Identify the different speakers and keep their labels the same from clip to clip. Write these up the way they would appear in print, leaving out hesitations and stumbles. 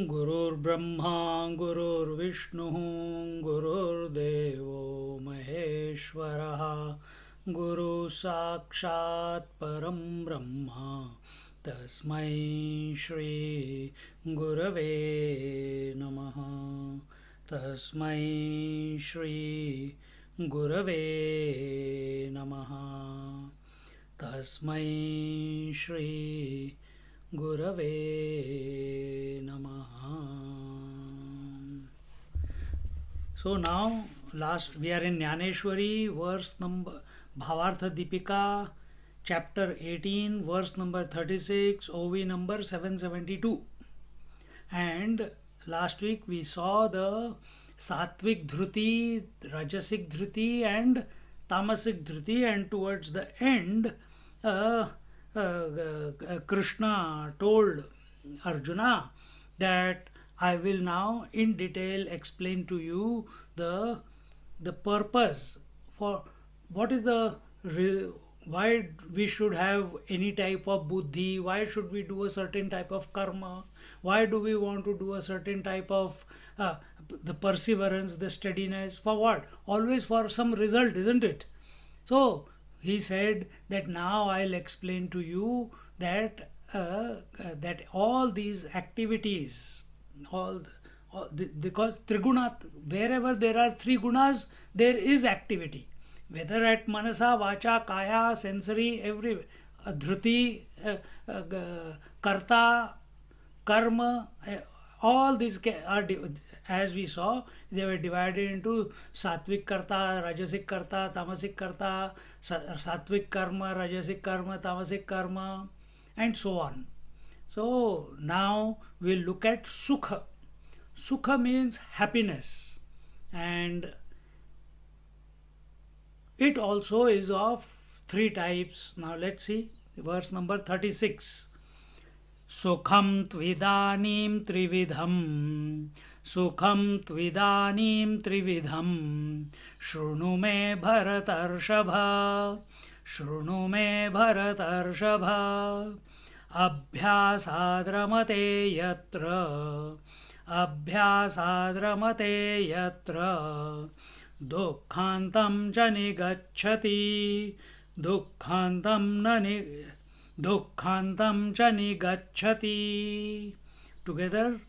Speaker 1: गुरुर्ब्रह्मा गुरुर्विष्णुः गुरुर्देवो महेश्वरः गुरु साक्षात् परं ब्रह्म तस्मै श्री गुरवे नमः तस्मै श्री गुरवे नमः तस्मै श्री गुरवे नमः. So now last we are in Jnaneshwari, verse number Bhavartha Deepika, chapter 18, verse number 36, OV number 772. And last week we saw the Sattvic Dhruti, Rajasic Dhruti and Tamasic Dhruti, and towards the end Krishna told Arjuna that I will now in detail explain to you the purpose for what is the why we should have any type of buddhi, why should we do a certain type of karma, why do we want to do a certain type of the perseverance, the steadiness, for what? Always for some result, isn't it? So he said that now I'll explain to you that that all these activities, because triguna, wherever there are three gunas, there is activity. Whether at manasa, vacha, kaya, sensory, everywhere. Dhruti, karta, karma, all these are, as we saw, they were divided into sattvic karta, rajasic karta, tamasic karta, sattvic karma, rajasic karma, tamasic karma, and so on. So now we'll look at sukha. Sukha means happiness, and it also is of three types. Now let's see verse number 36. Sukham tvidanim trividham Sukham tvidanim trividham Shrunu me bharatarshava Shrunu me bharatarshava Abhyasadramate yatra Abhyasadramate yatra Dukkhantam cha nigacchati Dukkhantam na Dukkhantam cha nigacchati. Together.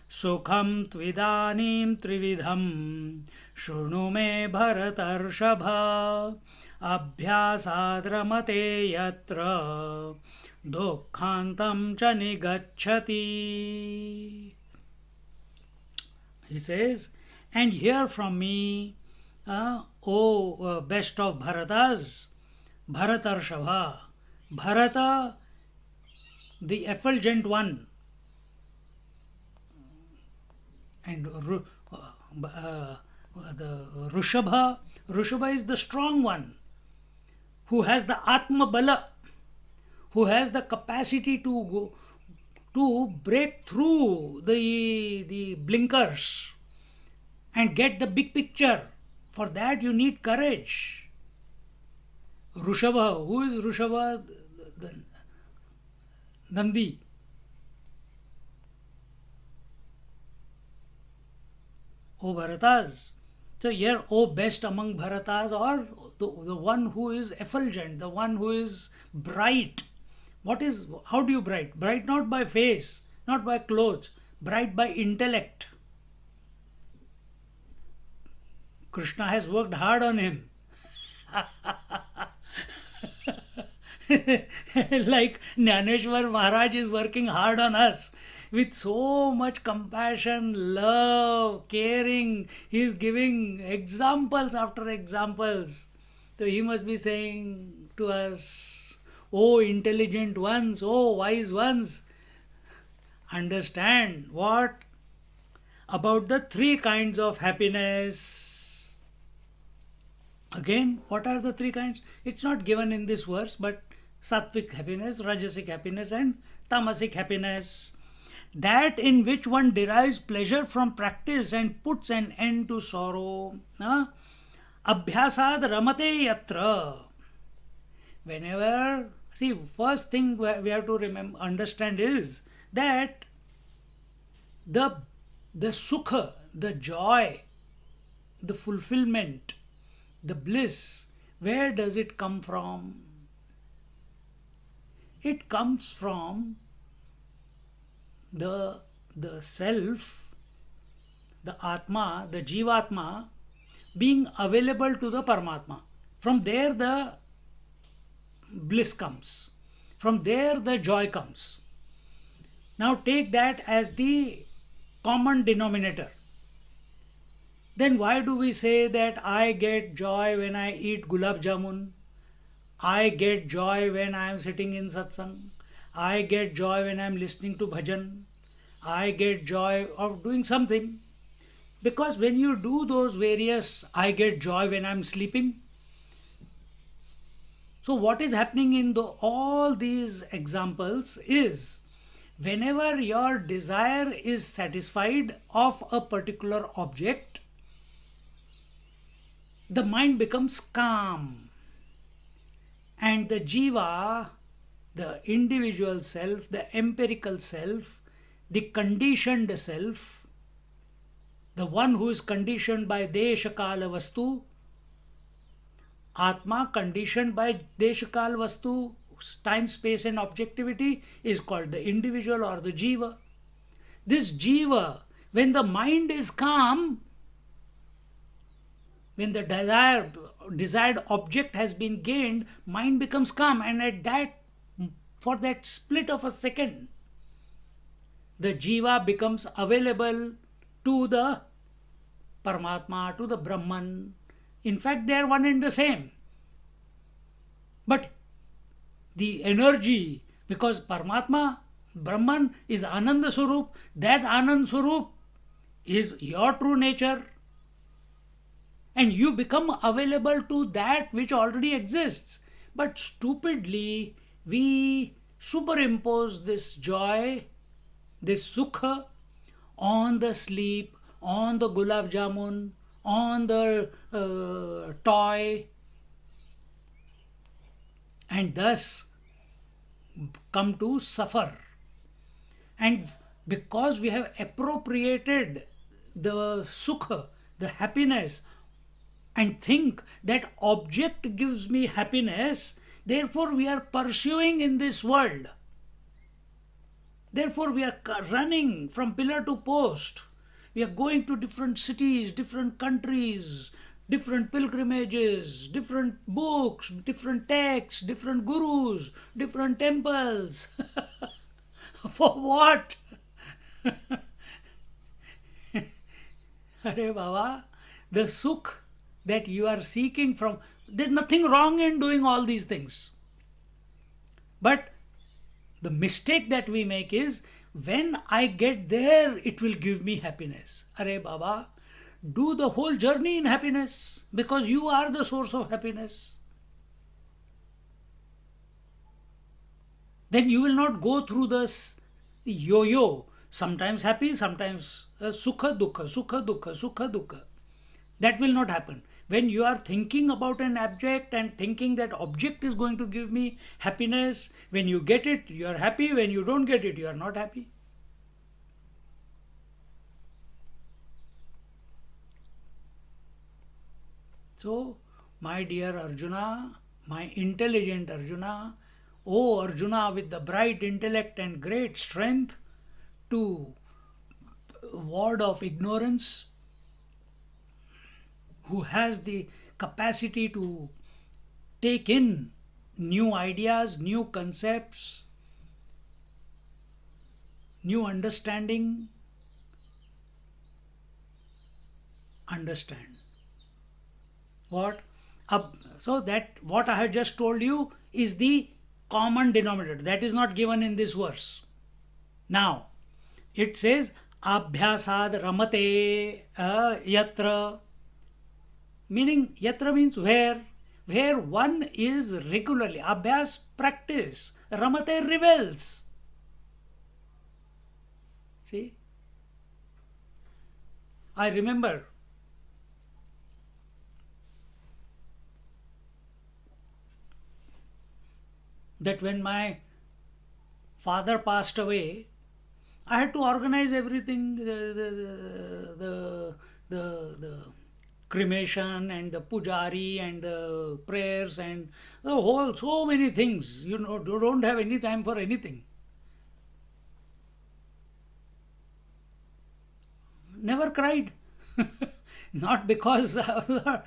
Speaker 1: Sukham tvidanim trividham Shrunu me bharatarshava Abhyasadramate yatra Dukkhantam cha nigacchati. He says, and hear from me, O best of Bharatas, Bharatarshava. Bharata, the effulgent one, and the Rushabha. Rushabha is the strong one, who has the Atma Bala, who has the capacity to break through the blinkers and get the big picture. For that you need courage. Rushabha. Who is Rushabha? The Nandi. O Bharatas. So here, O best among Bharatas, or the one who is effulgent, the one who is bright. How do you bright? Bright not by face, not by clothes, bright by intellect. Krishna has worked hard on him. Like Jnaneshwar Maharaj is working hard on us with so much compassion, love, caring. He is giving examples after examples. So he must be saying to us, O intelligent ones, O wise ones, understand what about the three kinds of happiness. Again, what are the three kinds? It's not given in this verse, but sattvic happiness, rajasic happiness, and tamasic happiness. That in which one derives pleasure from practice and puts an end to sorrow. Abhyasad ramate yatra. Whenever, see, first thing we have to remember, understand is that the the sukha, the joy, the fulfillment, the bliss, where does it come from? It comes from the self, the atma, the jivatma being available to the Paramatma. From there the bliss comes. From there the joy comes. Now take that as the common denominator. Then why do we say that I get joy when I eat gulab jamun? I get joy when I am sitting in satsang. I get joy when I am listening to bhajan. I get joy of doing something. Because when you do those various, I get joy when I am sleeping. So what is happening in all these examples is whenever your desire is satisfied of a particular object, the mind becomes calm. And the jiva, the individual self, the empirical self, the conditioned self, the one who is conditioned by desha kala vastu, atma conditioned by desha kala vastu, time, space and objectivity, is called the individual or the jiva. This jiva, when the mind is calm, when the desired object has been gained, mind becomes calm, and at that, for that split of a second, the jiva becomes available to the Paramatma, to the Brahman. In fact, they are one and the same. But the energy, because Paramatma, Brahman is Ananda Swarup, that Anand Swarup is your true nature. And you become available to that which already exists. But stupidly, we superimpose this joy, this sukha, on the sleep, on the gulab jamun, on the toy, and thus come to suffer. And because we have appropriated the sukha, the happiness, and think that object gives me happiness, therefore we are pursuing in this world. Therefore we are running from pillar to post. We are going to different cities, different countries, different pilgrimages, different books, different texts, different gurus, different temples. For what? Arey Baba, the sukh that you are seeking from, there's nothing wrong in doing all these things. But the mistake that we make is, when I get there, it will give me happiness. Arey Baba, do the whole journey in happiness, because you are the source of happiness. Then you will not go through this yo-yo, sometimes happy, sometimes sukha dukkha, sukha dukkha, sukha dukkha. That will not happen. When you are thinking about an object and thinking that object is going to give me happiness, when you get it, you are happy. When you don't get it, you are not happy. So, my dear Arjuna, my intelligent Arjuna, O Arjuna with the bright intellect and great strength to ward off ignorance, who has the capacity to take in new ideas, new concepts, new understanding, understand. What? So that what I have just told you is the common denominator. That is not given in this verse. Now, it says abhyasad ramate yatra, meaning yatra means where one is regularly. Abhyas, practice. Ramate, revels. See, I remember that when my father passed away, I had to organize everything, the cremation and the pujari and the prayers and the whole, so many things. You know, you don't have any time for anything. Never cried. Not because there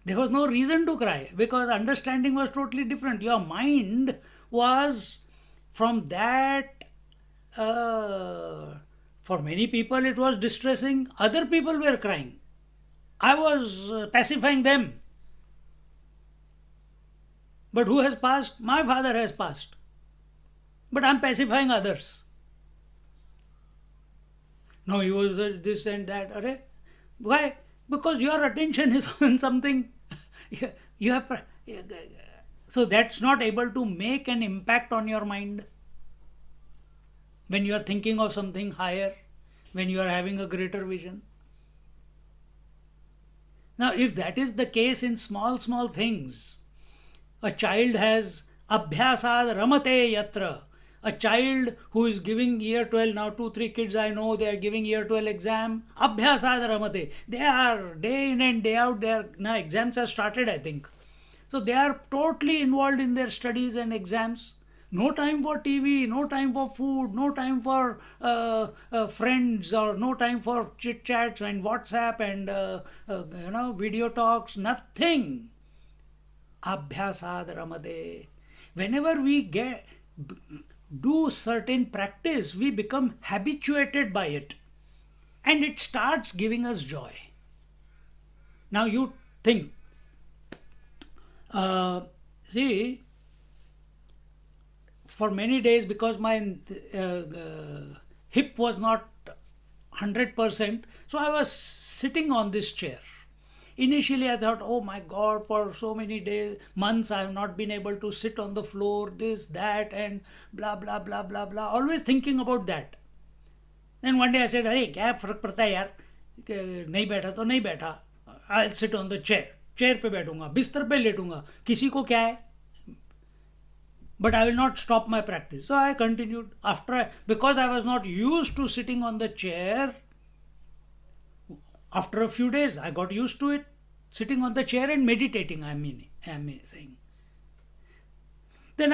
Speaker 1: was no reason to cry, because understanding was totally different. Your mind was from that. For many people, it was distressing. Other people were crying. I was pacifying them. But who has passed? My father has passed. But I'm pacifying others. No, he was this and that. Arre? Why? Because your attention is on something. You have, so that's not able to make an impact on your mind. When you are thinking of something higher, when you are having a greater vision. Now, if that is the case in small, small things, a child has abhyasad ramate yatra. A child who is giving year 12, now 2, 3 kids I know, they are giving year 12 exam. Abhyasad ramate. They are day in and day out, now exams have started, I think. So they are totally involved in their studies and exams. No time for TV, no time for food, no time for friends, or no time for chit chats and WhatsApp and video talks. Nothing. Abhyasad ramade. Whenever we do certain practice, we become habituated by it, and it starts giving us joy. Now you think, see, for many days, because my hip was not 100%, so I was sitting on this chair. Initially, I thought, oh my God, for so many days, months, I have not been able to sit on the floor, this, that, and blah, blah, blah, blah, blah. Always thinking about that. Then one day I said, अरे क्या फर्क पड़ता है यार, नहीं बैठा तो नहीं बैठा. I'll sit on the chair. Chair पे बैठूंगा, बिस्तर पे लेटूंगा, किसी को क्या है. But I will not stop my practice. So I continued. Because I was not used to sitting on the chair, after a few days, I got used to it, sitting on the chair and meditating. I mean saying. Then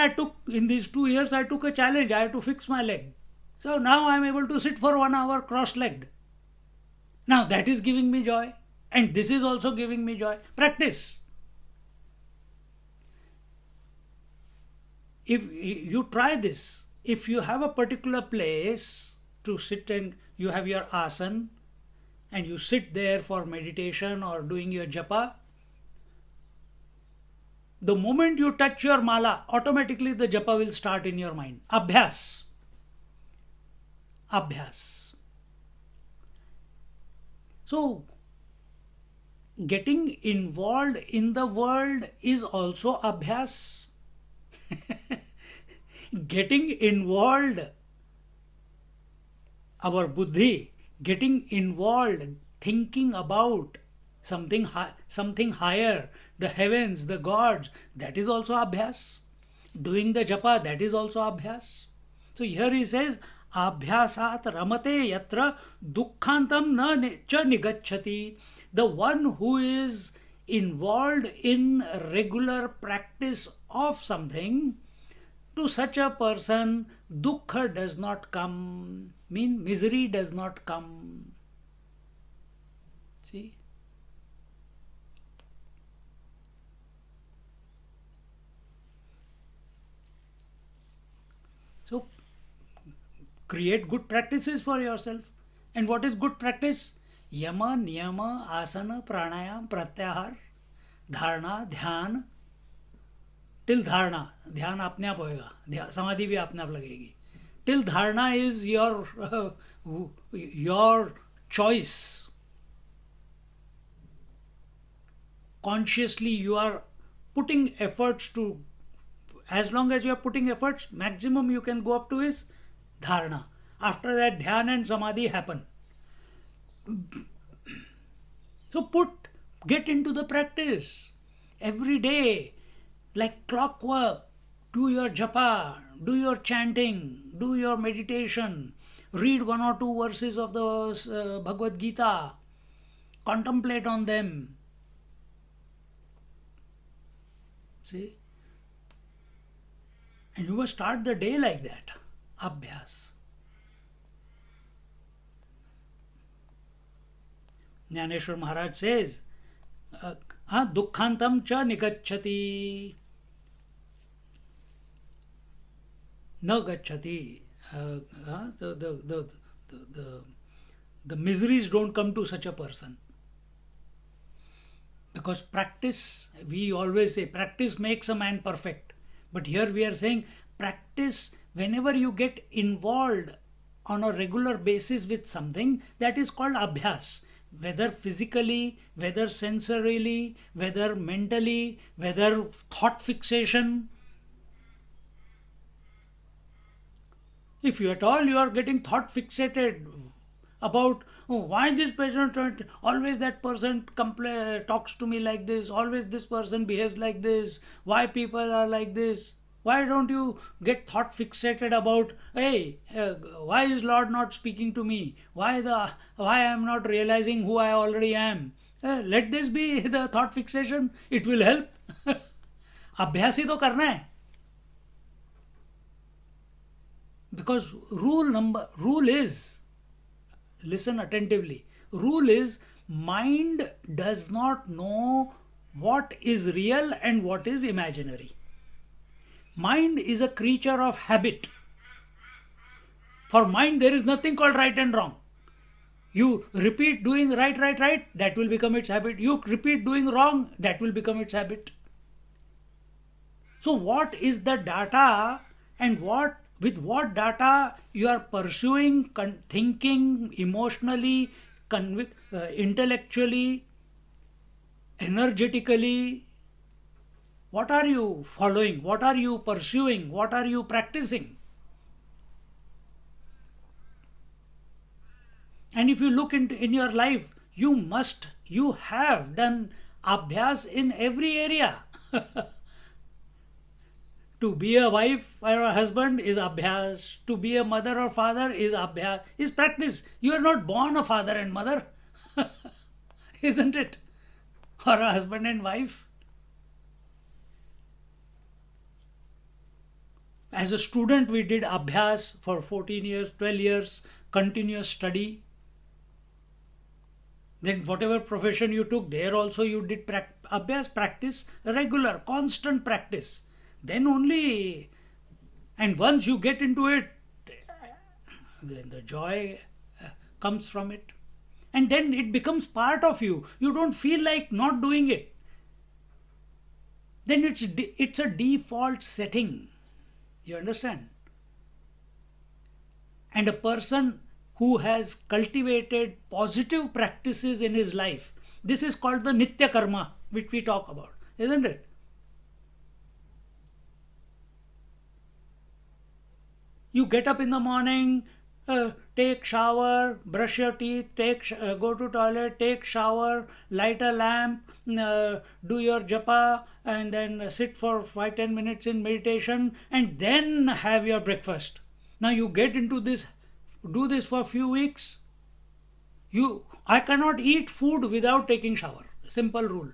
Speaker 1: in these 2 years, I took a challenge. I had to fix my leg. So now I am able to sit for 1 hour cross-legged. Now that is giving me joy. And this is also giving me joy. Practice. If you try this, if you have a particular place to sit and you have your asana, and you sit there for meditation or doing your japa, the moment you touch your mala, automatically the japa will start in your mind. Abhyas. Abhyas. So, getting involved in the world is also abhyas. Getting involved, our buddhi, getting involved, thinking about something higher, the heavens, the gods, that is also abhyas. Doing the japa, that is also abhyas. So here he says, abhyasat ramate yatra dukkhantam na cha nigacchati. The one who is involved in regular practice of something, to such a person, dukkha does not come, misery does not come. See? So, create good practices for yourself. And what is good practice? Yama, niyama, asana, pranayam, pratyahar, dharana, dhyan, till धारणा, ध्यान अपने आप होएगा, समाधि भी अपने आप लगेगी. टिल धारणा is your choice. Consciously you are putting efforts to, as long as you are putting efforts, maximum you can go up to is dharana. After that, dhyan and samadhi happen. So get into the practice every day, like clockwork. Do your japa, do your chanting, do your meditation, read one or two verses of the Bhagavad Gita, contemplate on them. See? And you must start the day like that. Abhyas. Jnaneshwar Maharaj says, Dukkhantam cha nigacchati. No gacchati. The miseries don't come to such a person. Because practice, we always say, practice makes a man perfect. But here we are saying, practice, whenever you get involved on a regular basis with something, that is called abhyas. Whether physically, whether sensorily, whether mentally, whether thought fixation. If you at all you are getting thought fixated about, oh, why this person, always that person talks to me like this, always this person behaves like this, why people are like this, why don't you get thought fixated about, hey, why is Lord not speaking to me, why I am not realizing who I already am. Let this be the thought fixation, it will help. अभ्यास ही तो करना है. Because rule is, listen attentively, rule is, mind does not know what is real and what is imaginary. Mind is a creature of habit. For mind there is nothing called right and wrong. You repeat doing right, that will become its habit. You repeat doing wrong, that will become its habit. So what is the data, and with what data you are pursuing, thinking emotionally, intellectually, energetically? What are you following? What are you pursuing? What are you practicing? And if you look in your life, you have done abhyas in every area. To be a wife or a husband is abhyas. To be a mother or father is abhyas, is practice. You are not born a father and mother, isn't it? Or a husband and wife. As a student, we did abhyas for 14 years, 12 years, continuous study. Then whatever profession you took, there also you did abhyas, practice, regular, constant practice. Then only, and once you get into it, then the joy comes from it. And then it becomes part of you. You don't feel like not doing it. Then it's a default setting. You understand? And a person who has cultivated positive practices in his life, this is called the Nitya Karma, which we talk about, isn't it? You get up in the morning, take shower, brush your teeth, go to toilet, take shower, light a lamp, do your japa, and then sit for 5-10 minutes in meditation, and then have your breakfast. Now you get into this, do this for a few weeks. I cannot eat food without taking shower. Simple rule.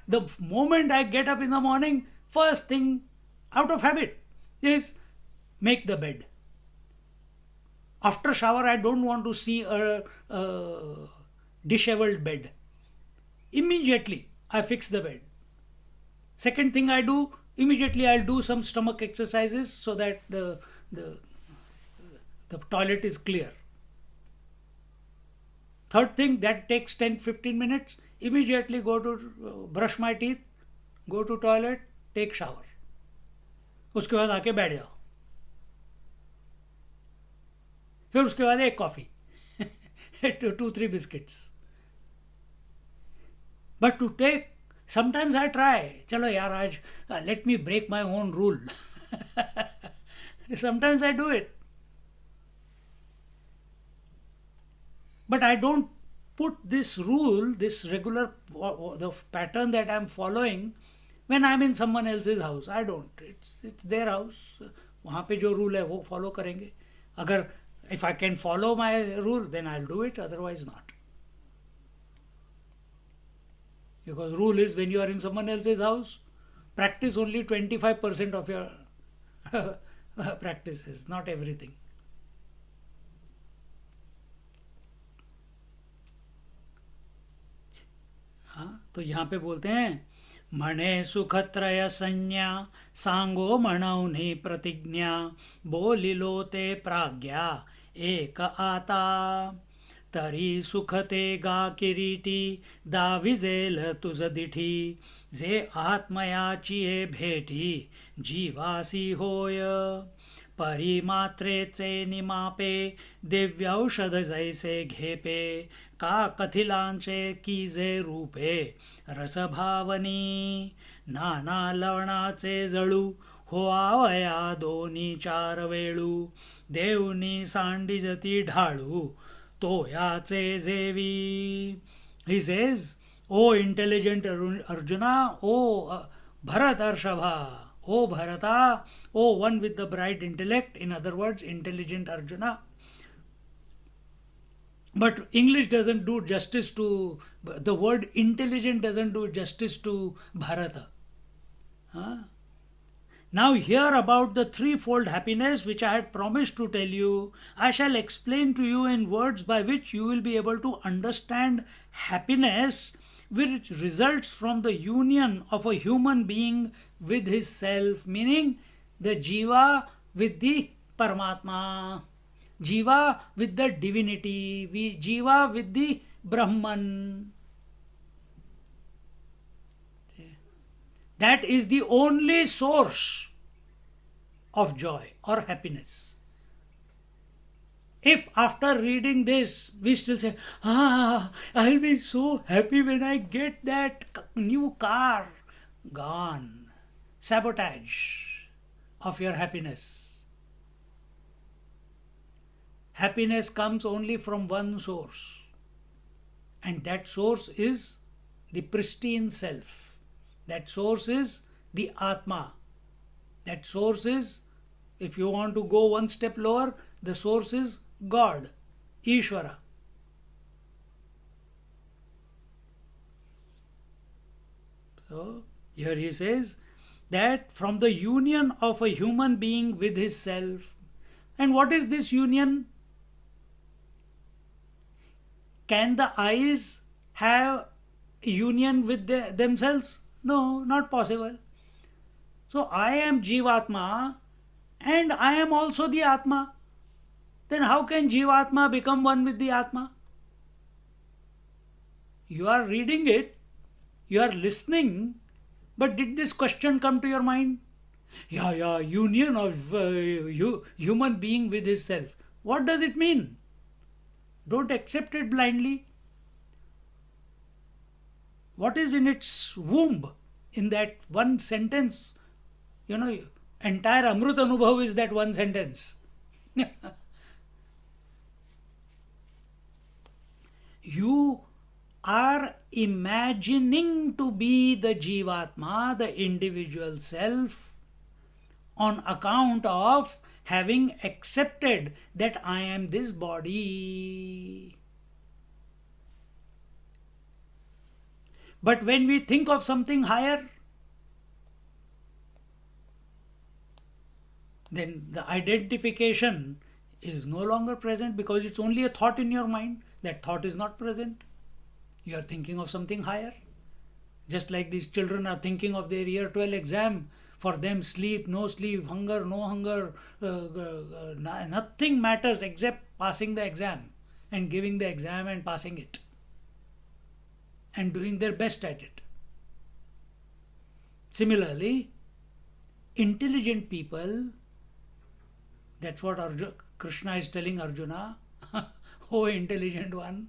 Speaker 1: The moment I get up in the morning, first thing out of habit is make the bed. After shower, I don't want to see a disheveled bed. Immediately, I fix the bed. Second thing I do, immediately I'll do some stomach exercises so that the toilet is clear. Third thing, that takes 10-15 minutes. Immediately go to brush my teeth, go to toilet, take shower, उसके बाद आके बैठ जाओ, फिर उसके बाद एक coffee, two three biscuits. But to take, sometimes I try, चलो यार आज let me break my own rule. Sometimes I do it, but I don't put this rule, this regular the pattern that I'm following when I'm in someone else's house. I don't. It's their house. वहाँ पे जो rule है वो follow करेंगे. अगर if I can follow my rule, then I'll do it. Otherwise, not. Because rule is when you are in someone else's house, practice only 25% of your practices, not everything. हाँ, तो यहाँ पे बोलते हैं मणे सुखत्रय संज्ञा सांगो मणौनि प्रतिज्ञा बोलिलो ते प्राज्ञा एक आता तरी सुखते गा किरीटी दाविजेल तुझ दिठी जे आत्मयाची ये भेटी जीवासी होय परिमात्रेचे निमापे दिव्यौषध जैसे घेपे का कथिलांचे कीजे रूपे रसभावनी नाना लवणाचे जळू हो आवया दोन्ही चार वेळू देवनी सांडिजती ढाळू तो याचे जेवी. He says, O intelligent Arjuna, O Bharatarshabha, O Bharata, O one with the bright intellect, in other words, intelligent Arjuna. But English doesn't do justice to, the word intelligent doesn't do justice to Bharata. Huh? Now, here about the threefold happiness which I had promised to tell you, I shall explain to you in words by which you will be able to understand happiness which results from the union of a human being with his self, meaning the Jiva with the Paramatma, Jiva with the divinity, Jiva with the Brahman. That is the only source of joy or happiness. If after reading this we still say, I'll be so happy when I get that new car, gone. Sabotage of your happiness. Happiness comes only from one source, and that source is the pristine self. That source is the Atma. That source is, if you want to go one step lower, the source is God, Ishvara. So, here he says that from the union of a human being with his self, and what is this union? Can the eyes have union with themselves? No, not possible. So I am Jivatma and I am also the Atma. Then how can Jivatma become one with the Atma? You are reading it, you are listening, but did this question come to your mind? Union of human being with his self. What does it mean? Don't accept it blindly. What is in its womb? In that one sentence, entire Amrut Anubhav is that one sentence. You are imagining to be the Jivatma, the individual self, on account of having accepted that I am this body. But when we think of something higher, then the identification is no longer present because it's only a thought in your mind. That thought is not present. You are thinking of something higher. Just like these children are thinking of their year 12 exam. For them, sleep, no sleep, hunger, no hunger, nothing matters except passing the exam and giving the exam and passing it and doing their best at it. Similarly, intelligent people, that's what Krishna is telling Arjuna, oh intelligent one,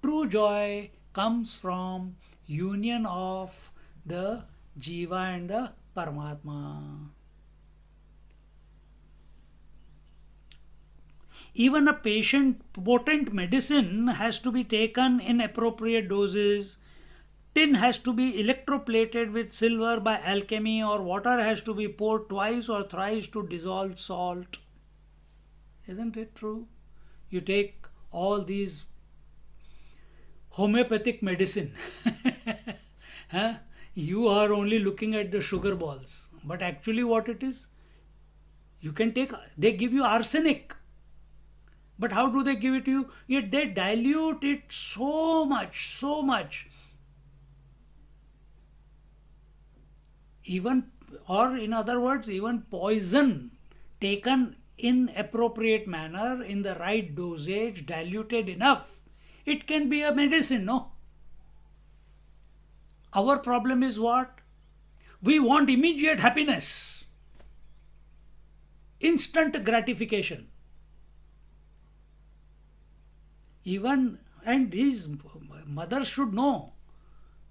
Speaker 1: true joy comes from union of the Jiva and the Paramatma. Even a potent medicine has to be taken in appropriate doses. Tin has to be electroplated with silver by alchemy, or water has to be poured twice or thrice to dissolve salt. Isn't it true? You take all these homeopathic medicine. Huh? You are only looking at the sugar balls. But actually what it is? You can take, they give you arsenic. But how do they give it to you? Yet they dilute it so much, so much. Even, or in other words, even poison taken in appropriate manner, in the right dosage, diluted enough, it can be a medicine, no? Our problem is what? We want immediate happiness, instant gratification. Even, and his mother should know,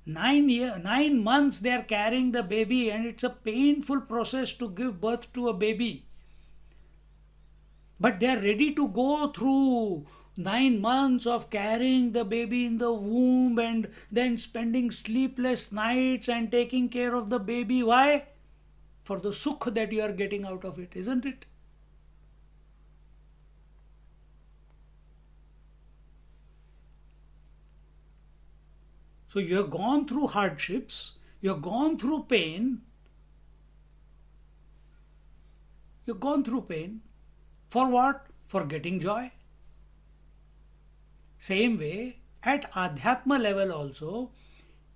Speaker 1: 9 months they are carrying the baby, and it's a painful process to give birth to a baby. But they are ready to go through 9 months of carrying the baby in the womb and then spending sleepless nights and taking care of the baby. Why? For the sukh that you are getting out of it, isn't it? So you have gone through hardships, you have gone through pain, you have gone through pain. For what? For getting joy. Same way, at Adhyatma level also,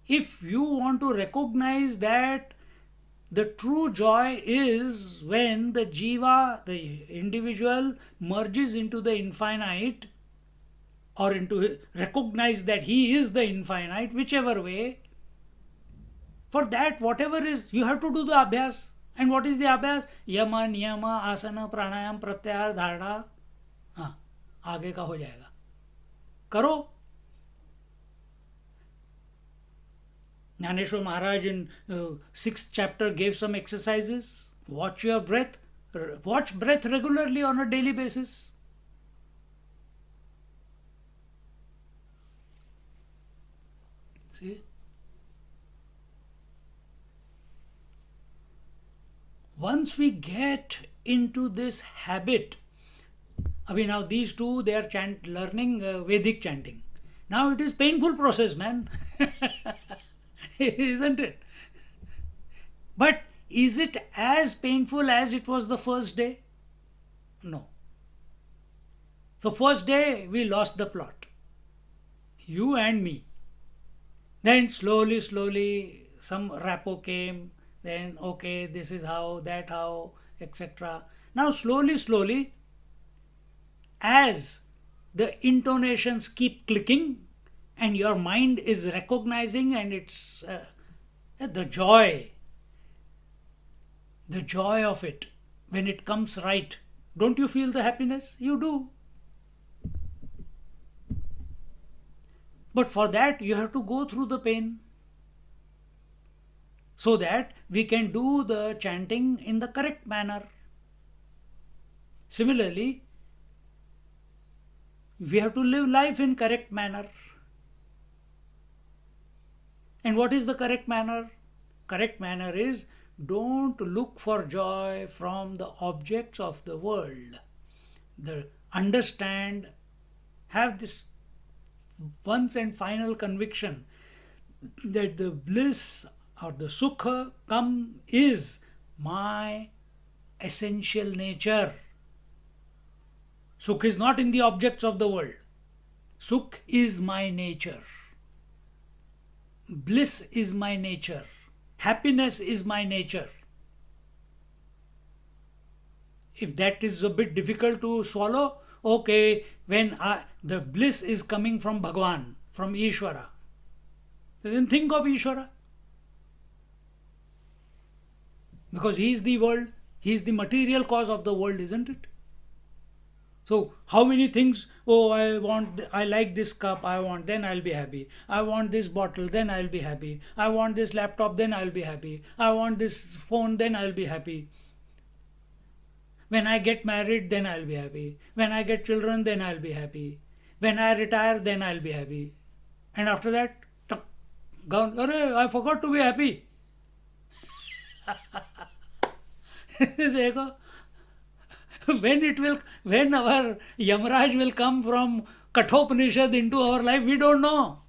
Speaker 1: if you want to recognize that the true joy is when the Jiva, the individual, merges into the infinite, or into recognize that he is the infinite, whichever way. For that, whatever is, you have to do the abhyas. And what is the abhyas? Yama, niyama, asana, pranayam, pratyahar, dharana. हाँ, आगे का हो जाएगा. करो. Jnaneshwar Maharaj in 6th chapter gave some exercises. Watch your breath. Watch breath regularly on a daily basis. See? Once we get into this habit, I mean, now these two, they are learning Vedic chanting. Now it is painful process, man. Isn't it? But is it as painful as it was the first day? No. So first day we lost the plot. You and me. Then slowly some rapport came. Then okay, this is how, that how, etc. Now slowly, as the intonations keep clicking and your mind is recognizing, and it's the joy of it, when it comes right, don't you feel the happiness? You do. But for that you have to go through the pain, so that we can do the chanting in the correct manner. Similarly, we have to live life in correct manner. And what is the correct manner? Correct manner is, don't look for joy from the objects of the world. Understand, have this once and final conviction that the bliss or the sukha is my essential nature. Sukh is not in the objects of the world. Sukh is my nature. Bliss is my nature. Happiness is my nature. If that is a bit difficult to swallow, okay, when the bliss is coming from Bhagwan, from Ishvara, then think of Ishvara. because he is the world, he is the material cause of the world, isn't it? So how many things? Oh, I like this cup. I want. Then I'll be happy. I want this bottle. Then I'll be happy. I want this laptop. Then I'll be happy. I want this phone. Then I'll be happy. When I get married, then I'll be happy. When I get children, then I'll be happy. When I retire, then I'll be happy. And after that, tuck, gone. Arey, I forgot to be happy. देखो, when our Yamraj will come from Kathopanishad into our life, we don't know.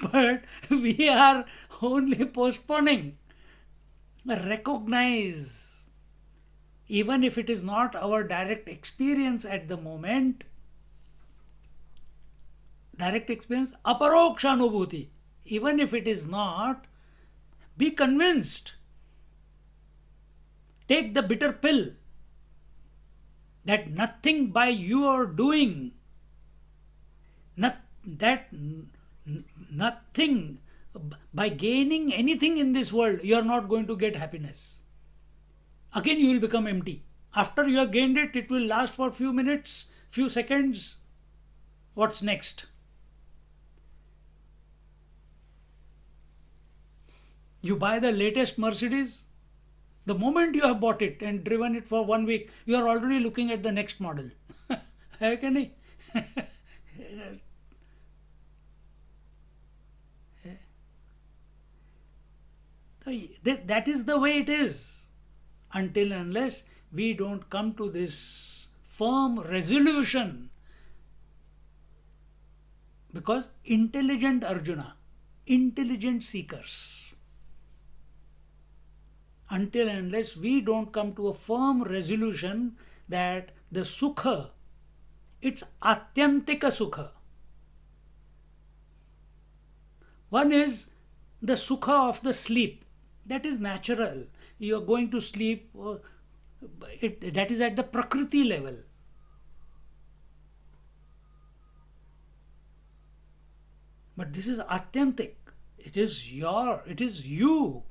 Speaker 1: But we are only postponing. Recognize, even if it is not our direct experience at the moment, direct experience, aparoksha anubhuti, even if it is not, be convinced. Take the bitter pill that nothing by your doing, nothing by gaining anything in this world, you are not going to get happiness. Again, you will become empty. After you have gained it, it will last for few minutes, few seconds. What's next? You buy the latest Mercedes. The moment you have bought it and driven it for 1 week, you are already looking at the next model. है कि नहीं? That is the way it is. Until and unless we don't come to this firm resolution. Because intelligent Arjuna, intelligent seekers, until and unless we don't come to a firm resolution that the sukha, it's atyantika sukha. One is the sukha of the sleep. That is natural. You are going to sleep, that is at the prakriti level. But this is atyantik. It is you.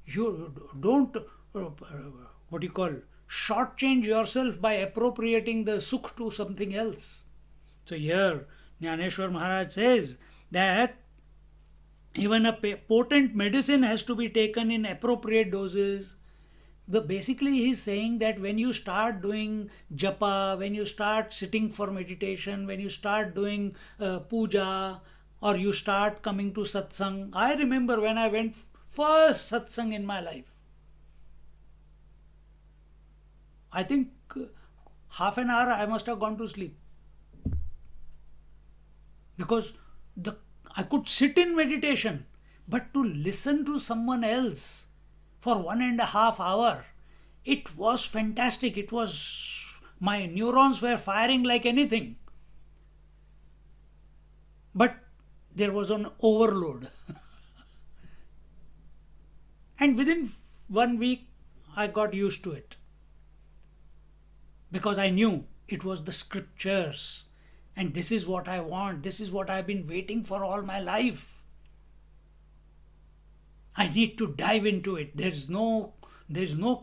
Speaker 1: You don't, what you call, shortchange yourself by appropriating the sukh to something else. So here, Jnaneshwar Maharaj says that even a potent medicine has to be taken in appropriate doses. Basically, he's saying that when you start doing japa, when you start sitting for meditation, when you start doing puja, or you start coming to satsang. I remember when I went first satsang in my life. I think half an hour I must have gone to sleep. Because I could sit in meditation, but to listen to someone else for 1.5 hours, it was fantastic. It was, my neurons were firing like anything. But there was an overload. And within 1 week, I got used to it. Because I knew it was the scriptures. And this is what I want. This is what I've been waiting for all my life. I need to dive into it. There's no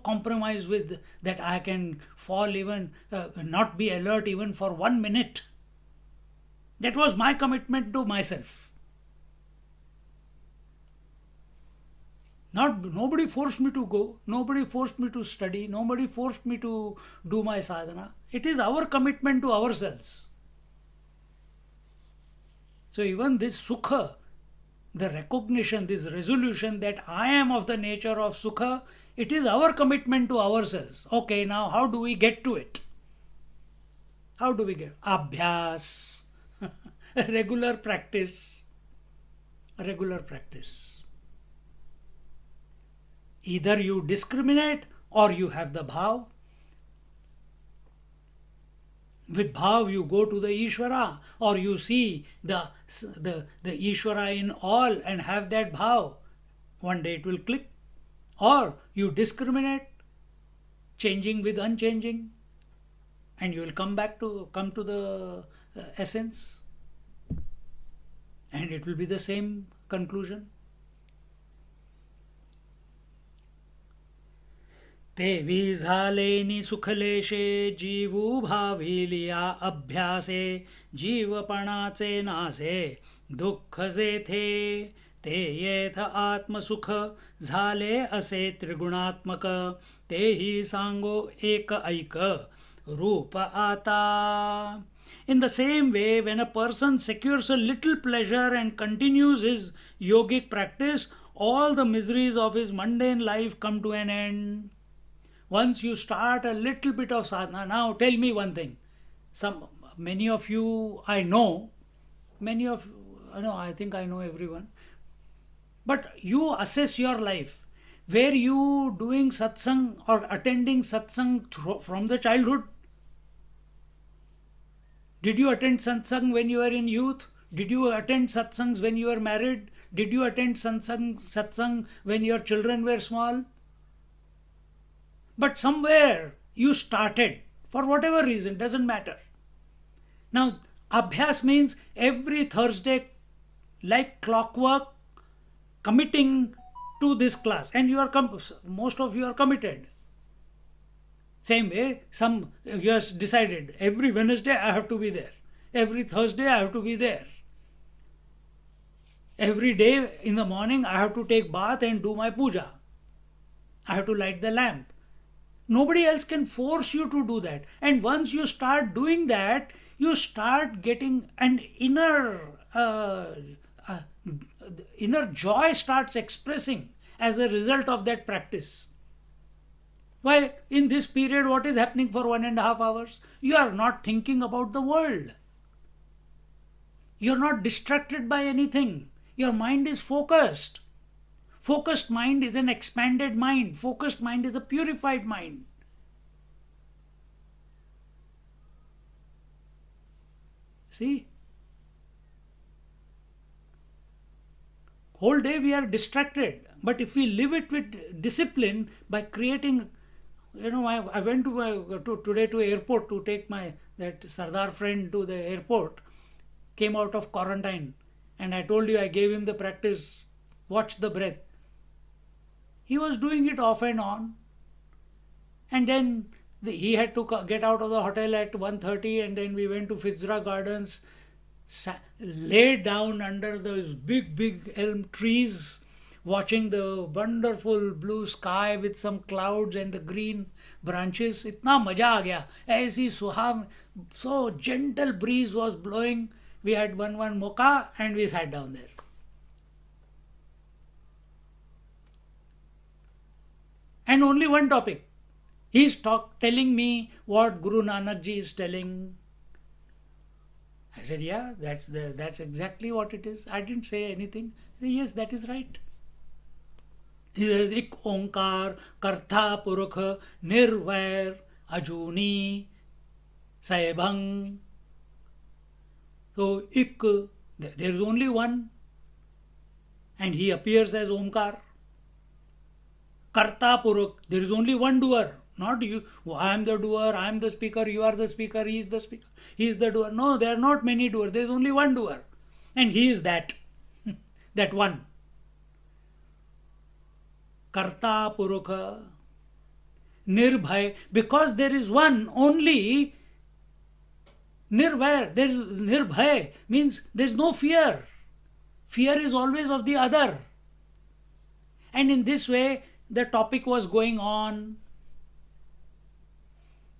Speaker 1: compromise with that. I can fall even, not be alert even for 1 minute. That was my commitment to myself. Nobody forced me to go. Nobody forced me to study. Nobody forced me to do my sadhana. It is our commitment to ourselves. So even this sukha, the recognition, this resolution that I am of the nature of sukha, it is our commitment to ourselves. Okay, now how do we get to it? How do we get? Abhyas, regular practice. Regular practice. Either you discriminate or you have the bhav. With bhav you go to the Ishvara, or you see the Ishvara in all and have that bhav. One day it will click. Or you discriminate, changing with unchanging, and you will come to the essence, and it will be the same conclusion. तेवी झालेनी सुखलेशे जीवू भाविलिया अभ्यासे जीवपणाचे नासे दुःख जेथे ते येथ आत्मसुख झाले असे त्रिगुणात्मक तेही सांगो एक ऐक रूप आता. In the same way, when a person secures a little pleasure and continues his yogic practice, all the miseries of his mundane life come to an end. Once you start a little bit of sadhana, now tell me one thing. Many of you I know, many of I know, I think I know everyone. But you assess your life. Were you doing satsang or attending satsang from the childhood? Did you attend satsang when you were in youth? Did you attend satsangs when you were married? Did you attend satsang when your children were small? But somewhere you started, for whatever reason, doesn't matter. Now, abhyas means every Thursday, like clockwork, committing to this class, and most of you are committed. Same way, some you have decided every Wednesday I have to be there, every Thursday I have to be there, every day in the morning I have to take bath and do my puja, I have to light the lamp. Nobody else can force you to do that. And once you start doing that, you start getting an inner joy starts expressing as a result of that practice. Why, in this period, what is happening for 1.5 hours? You are not thinking about the world. You are not distracted by anything. Your mind is focused. Focused mind is an expanded mind. Focused mind is a purified mind. See? Whole day we are distracted. But if we live it with discipline by creating, I went today to airport to take that Sardar friend to the airport, came out of quarantine, and I told you I gave him the practice, watch the breath. He was doing it off and on, and then he had to get out of the hotel at 1:30, and then we went to Fitzroy Gardens, laid down under those big elm trees, watching the wonderful blue sky with some clouds and the green branches. इतना मजा आ गया, ऐसी सुहाव, so gentle breeze was blowing. We had one mocha and we sat down there. And only one topic. He's telling me what Guru Nanak Ji is telling. I said, yeah, that's exactly what it is. I didn't say anything. He said, yes, that is right. He says, Ik Onkar, Kartha Purukh, Nirvair, Ajuni, Saibhang. So, Ik, there is only one. And he appears as Omkar. Karta Purukh, there is only one doer. Not you, I am the doer, I am the speaker, you are the speaker, he is the speaker, he is the doer. No, there are not many doers, there is only one doer. And he is that, that one. Karta Purukha, Nirbhay, because there is one only. Nirbhay, there is Nirbhay means there is no fear. Fear is always of the other. And in this way, the topic was going on.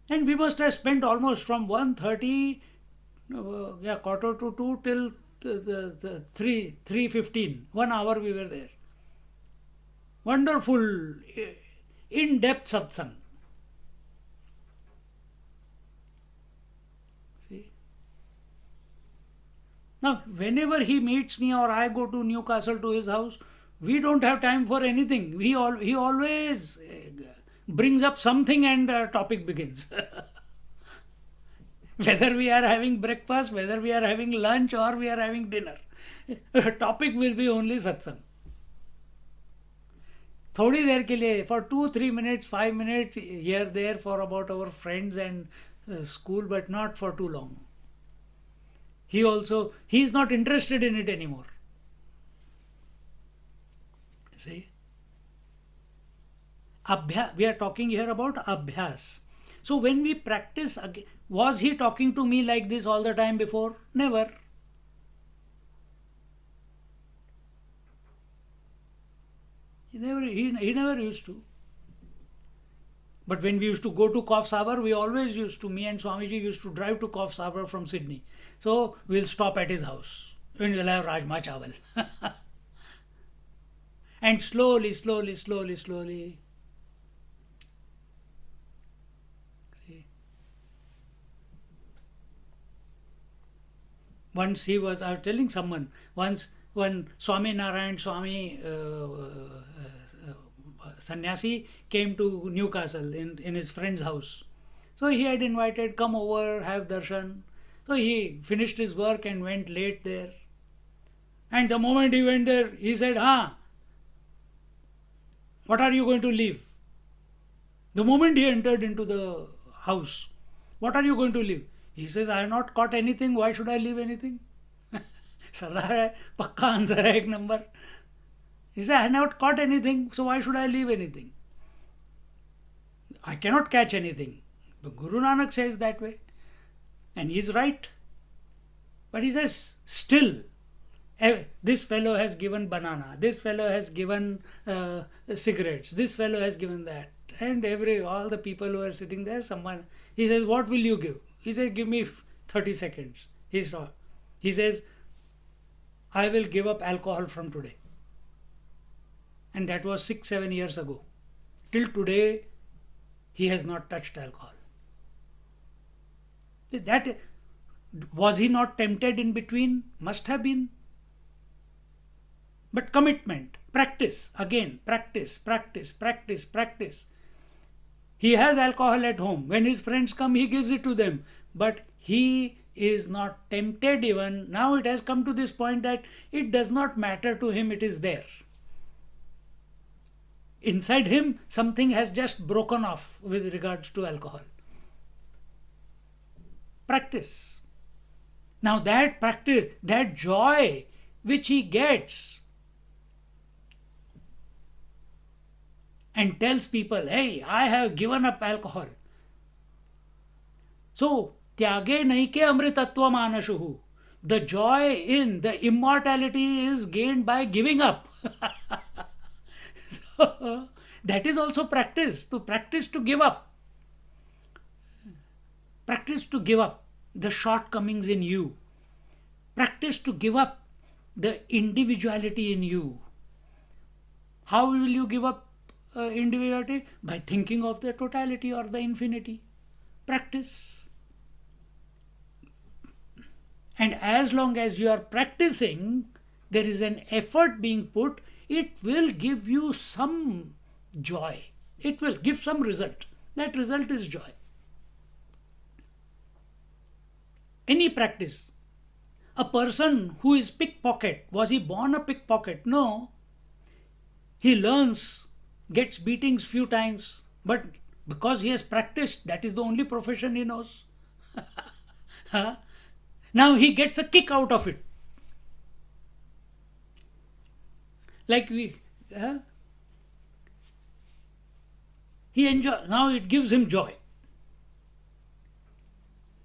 Speaker 1: And we must have spent almost from 1:30, quarter to 2 till 3:15. 1 hour we were there. Wonderful, in-depth satsang. See? Now, whenever he meets me or I go to Newcastle to his house, we don't have time for anything. He always brings up something and the topic begins. Whether we are having breakfast, whether we are having lunch or we are having dinner, topic will be only satsang. थोड़ी देर के लिए, for 2-3 minutes, 5 minutes here there for about our friends and school, but not for too long. He is not interested in it anymore. See? We are talking here about abhyas. So when we practice, was he talking to me like this all the time before? Never. He never used to. But when we used to go to Coffs Harbour, we always used to, me and Swamiji used to drive to Coffs Harbour from Sydney. So we'll stop at his house and we'll have Rajma Chawal. And slowly, slowly, slowly, slowly. See. Once I was telling someone, once when Swami Narayan Swami sannyasi came to Newcastle in his friend's house. So he had invited, come over, have darshan. So he finished his work and went late there. And the moment he went there, he said, what are you going to leave? The moment he entered into the house, what are you going to leave? He says, I have not caught anything, why should I leave anything? Sardar hai, pakka answer hai, ek number. He said, I have not caught anything, so why should I leave anything? I cannot catch anything. But Guru Nanak says that way. And he is right. But he says, still, this fellow has given banana, this fellow has given cigarettes, this fellow has given that. And all the people who are sitting there, he says, what will you give? He said, give me 30 seconds. He says, I will give up alcohol from today. And that was 6-7 years ago. Till today, he has not touched alcohol. Was he not tempted in between? Must have been. But commitment, practice, again, practice, practice, practice, practice. He has alcohol at home. When his friends come, he gives it to them. But he is not tempted even. Now it has come to this point that it does not matter to him, it is there. Inside him, something has just broken off with regards to alcohol. Practice. Now that practice, that joy which he gets and tells people, hey, I have given up alcohol. So, tyage nahi ke amritattva manashuhu. The joy in the immortality is gained by giving up. So, that is also practice. To practice to give up. Practice to give up the shortcomings in you. Practice to give up the individuality in you. How will you give up individuality? By thinking of the totality or the infinity. Practice. And as long as you are practicing, there is an effort being put, it will give you some joy. It will give some result. That result is joy. Any practice. A person who is pickpocket, was he born a pickpocket? No. He learns, gets beatings few times, but because he has practiced, that is the only profession he knows. Now he gets a kick out of it. Like he enjoys, now it gives him joy.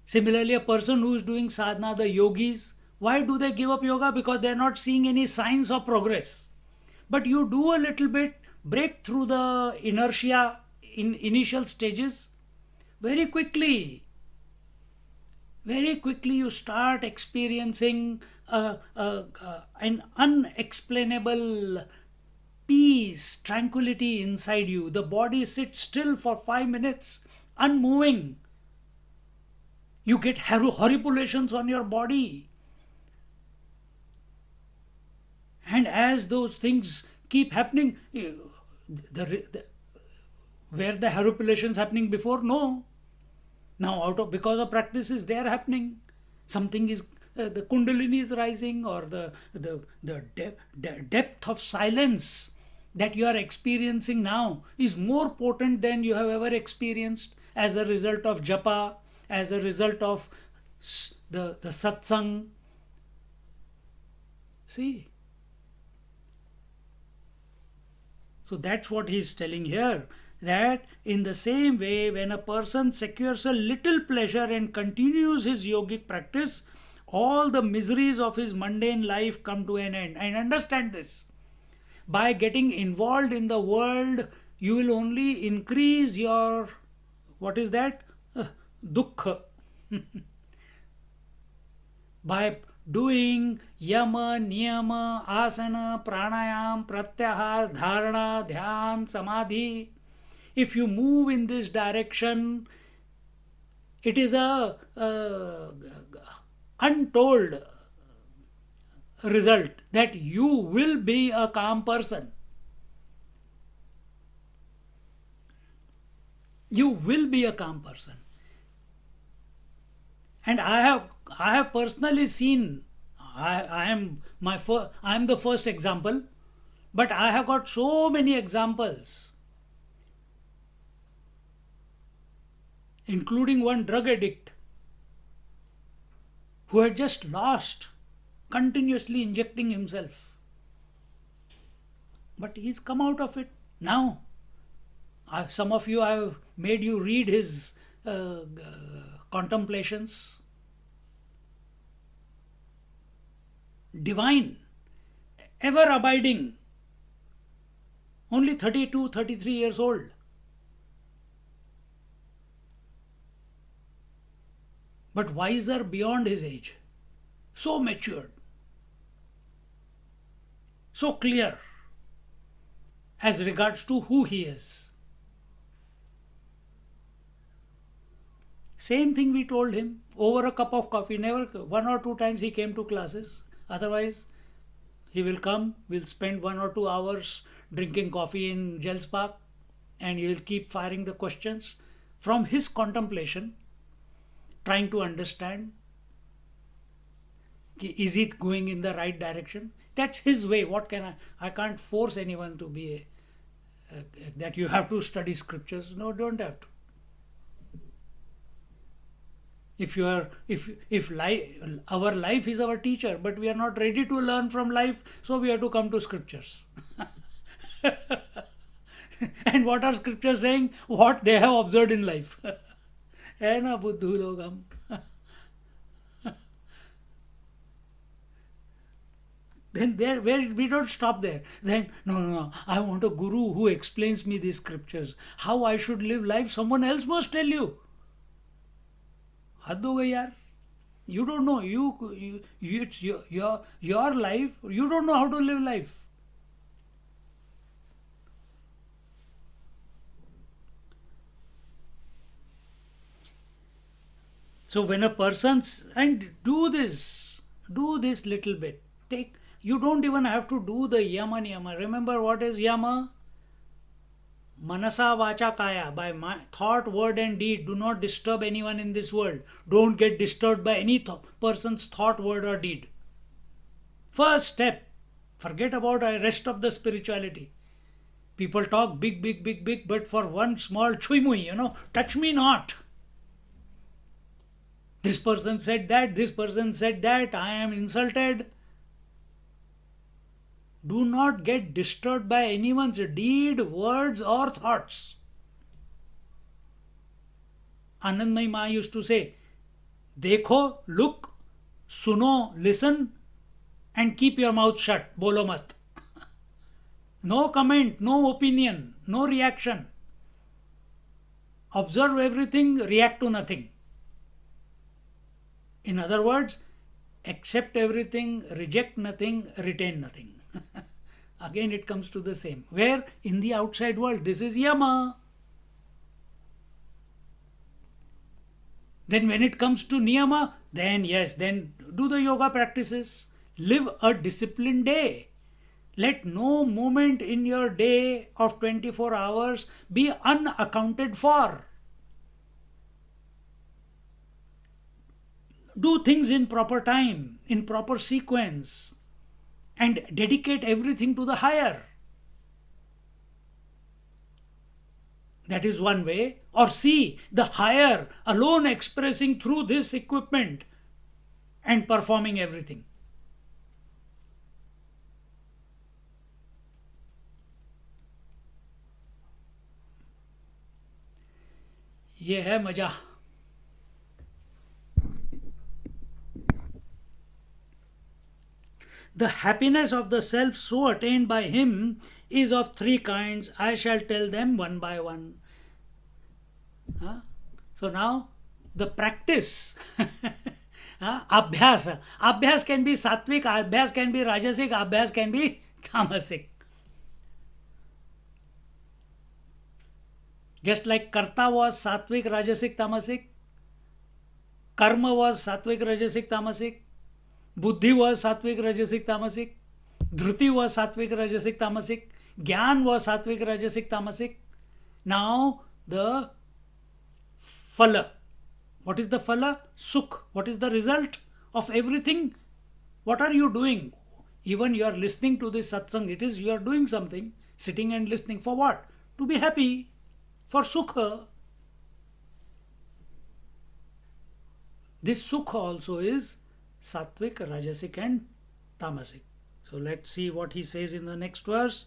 Speaker 1: Similarly, a person who is doing sadhana, the yogis, why do they give up yoga? Because they are not seeing any signs of progress. But you do a little bit, break through the inertia in initial stages, very quickly you start experiencing an unexplainable peace, tranquility inside you. The body sits still for 5 minutes, unmoving. You get horripulations on your body. And as those things keep happening, were the horripulations happening before? No. Now because of practices, they are happening. Something is, the kundalini is rising, or the depth of silence that you are experiencing now is more potent than you have ever experienced as a result of japa, as a result of the satsang. See? So that's what he is telling here, that in the same way, when a person secures a little pleasure and continues his yogic practice, all the miseries of his mundane life come to an end. And understand this, by getting involved in the world, you will only increase your, what is that? Dukkha. By doing yama, niyama, asana, pranayam, pratyahar, dharana, dhyan, samadhi, if you move in this direction, it is a untold result that you will be a calm person. You will be a calm person. And I have personally seen, I am I am the first example, but I have got so many examples, including one drug addict who had just lost, continuously injecting himself. But he's come out of it. Now, some of you, I have made you read his contemplations. Divine, ever abiding, only 32, 33 years old. But wiser beyond his age, so matured, so clear as regards to who he is. Same thing we told him over a cup of coffee. Never, one or two times he came to classes. Otherwise, he will come, we'll spend 1 or 2 hours drinking coffee in Gels Park, and he will keep firing the questions from his contemplation, trying to understand, is it going in the right direction? That's his way. What can I can't force anyone to be that you have to study scriptures. No, don't have to. If our life is our teacher, but we are not ready to learn from life, so we have to come to scriptures. And what are scriptures saying? What they have observed in life. है ना बुद्धू लोग हम. Then there, where we don't stop there. Then no, I want a guru who explains me these scriptures. How I should live life, someone else must tell you. हद हो गई यार. You don't know. It's your life. You don't know how to live life. So when a person's, and do this little bit. You don't even have to do the yama niyama. Remember what is yama? Manasa vacha kaya, by my thought, word and deed. Do not disturb anyone in this world. Don't get disturbed by any person's thought, word or deed. First step. Forget about the rest of the spirituality. People talk big, but for one small chui-mui, touch me not. This person said that, I am insulted. Do not get disturbed by anyone's deed, words or thoughts. Anandmayi Ma used to say, देखो, look, suno, listen, and keep your mouth shut. Bolo mat. No comment, no opinion, no reaction. Observe everything, react to nothing. In other words, accept everything, reject nothing, retain nothing. Again it comes to the same. Where? In the outside world. This is yama. Then when it comes to niyama, then do the yoga practices. Live a disciplined day. Let no moment in your day of 24 hours be unaccounted for. Do things in proper time, in proper sequence, and dedicate everything to the higher. That is one way. Or see the higher alone expressing through this equipment and performing everything. ये है मजा. The happiness of the self so attained by him is of three kinds. I shall tell them one by one. Huh? So now the practice. Abhyas. Abhyas can be sattvic, abhyas can be rajasic, abhyas can be tamasic. Just like karta was sattvic, rajasic, tamasic, karma was sattvic, rajasic, tamasic, buddhi was sattvic, rajasic, tamasic, dhruti was sattvic, rajasic, tamasic, gyan was sattvic, rajasic, tamasic. Now the phala. What is the phala? Sukh. What is the result of everything? What are you doing? Even you are listening to this satsang, it is you are doing something, sitting and listening for what? To be happy, for sukha. This sukha also is sattvic, rajasic and tamasic. So let's see what he says in the next verse.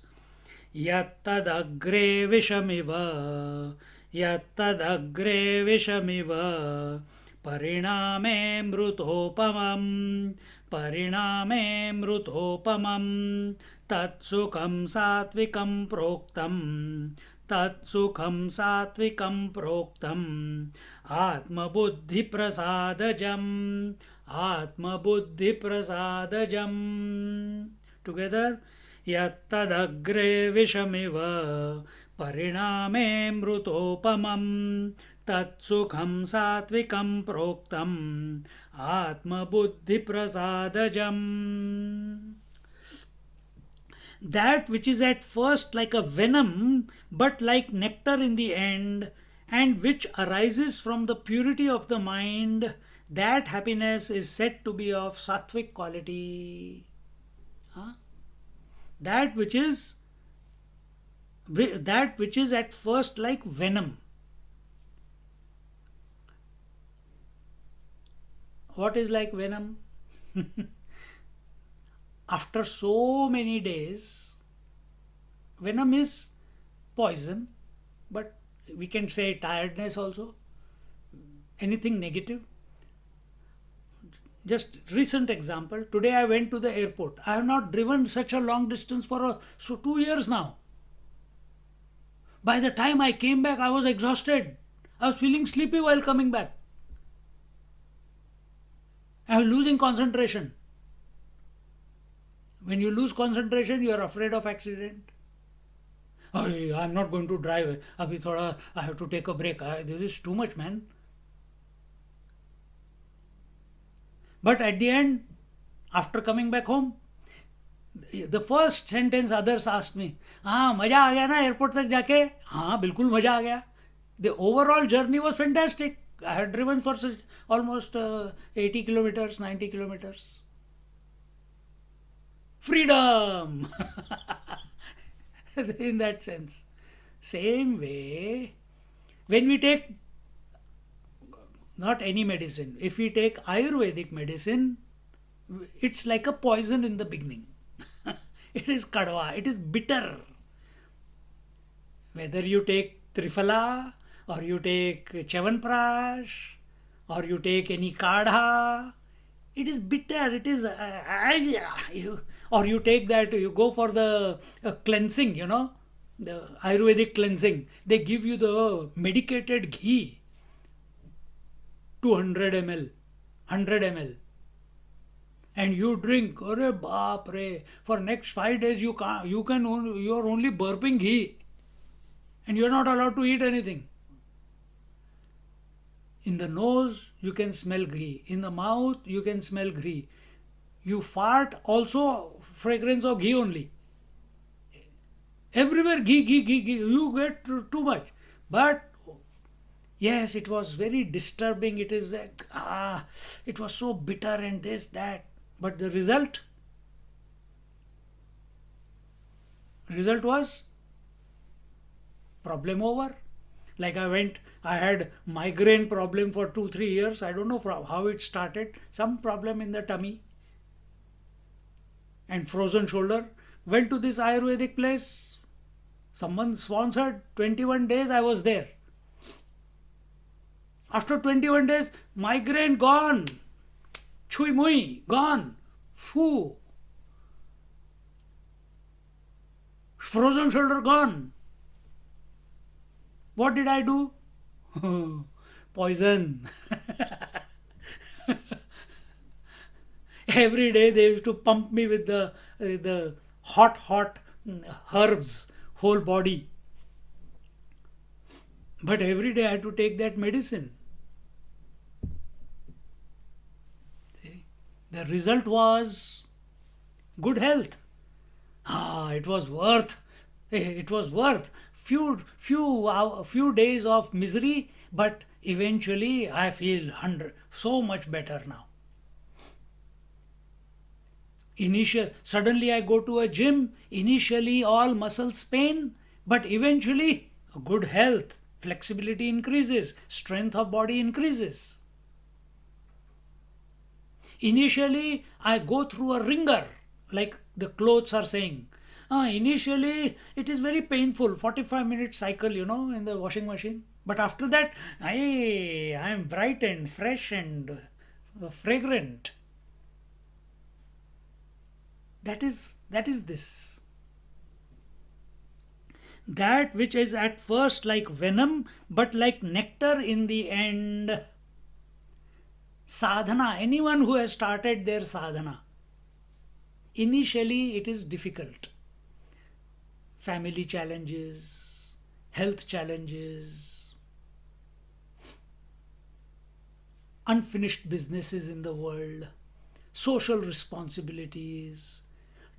Speaker 1: Yattadagre vishamiva yattadagre vishamiva pariname mrutopamam pariname mrutopamam tatsukam satvikam proktam tatsukam satvikam proktam atmabuddhi prasadajam atmabuddhi prasadajam. Together. Yattadagre vishamiva pariname mrutopamam tatsukham satvikam proktam atma buddhi prasadajam. That which is at first like a venom but like nectar in the end, and which arises from the purity of the mind, that happiness is said to be of sattvic quality. Huh? That which is at first like venom. What is like venom? After so many days, venom is poison, but we can say tiredness also, anything negative. Just recent example, today I went to the airport. I have not driven such a long distance for 2 years now. By the time I came back, I was exhausted. I was feeling sleepy while coming back. I was losing concentration. When you lose concentration, you are afraid of accident. Oh, I'm not going to drive. I have to take a break. This is too much, man. But at the end, after coming back home, the first sentence others asked me, हाँ मजा आ गया ना airport तक जाके? हाँ बिल्कुल मजा आ गया. The overall journey was fantastic. I had driven for almost 80 kilometers, 90 kilometers. Freedom! In that sense. Same way, when we take not any medicine, if we take Ayurvedic medicine, it's like a poison in the beginning. It is kadwa, it is bitter. Whether you take Triphala, or you take Chyawanprash, or you take any kadha, it is bitter, it is or you take that, you go for the cleansing, the Ayurvedic cleansing, they give you the medicated ghee, 200 ml, 100 ml, and you drink, Arre baap re, for next 5 days you are only burping ghee, and you are not allowed to eat anything. In the nose you can smell ghee, in the mouth you can smell ghee, you fart also fragrance of ghee only. Everywhere ghee, you get too much. But yes, it was very disturbing. It is it was so bitter and this, that. But the result was problem over. Like I had migraine problem for 2-3 years. I don't know how it started. Some problem in the tummy and frozen shoulder. Went to this Ayurvedic place. Someone sponsored. 21 days I was there. After 21 days, migraine gone. Chui mui, gone. Fu, frozen shoulder gone. What did I do? Poison. Every day they used to pump me with the hot herbs, whole body. But every day I had to take that medicine. See? The result was good health. It was worth. It was worth few days of misery, but eventually I feel so much better now. Suddenly I go to a gym. Initially all muscles pain, but eventually good health, flexibility increases, strength of body increases. Initially, I go through a wringer, like the clothes are saying. Initially, it is very painful, 45-minute cycle, in the washing machine. But after that, I am bright and fresh and fragrant. That is this. That which is at first like venom, but like nectar in the end. Sadhana, anyone who has started their sadhana, initially it is difficult. Family challenges, health challenges, unfinished businesses in the world, social responsibilities,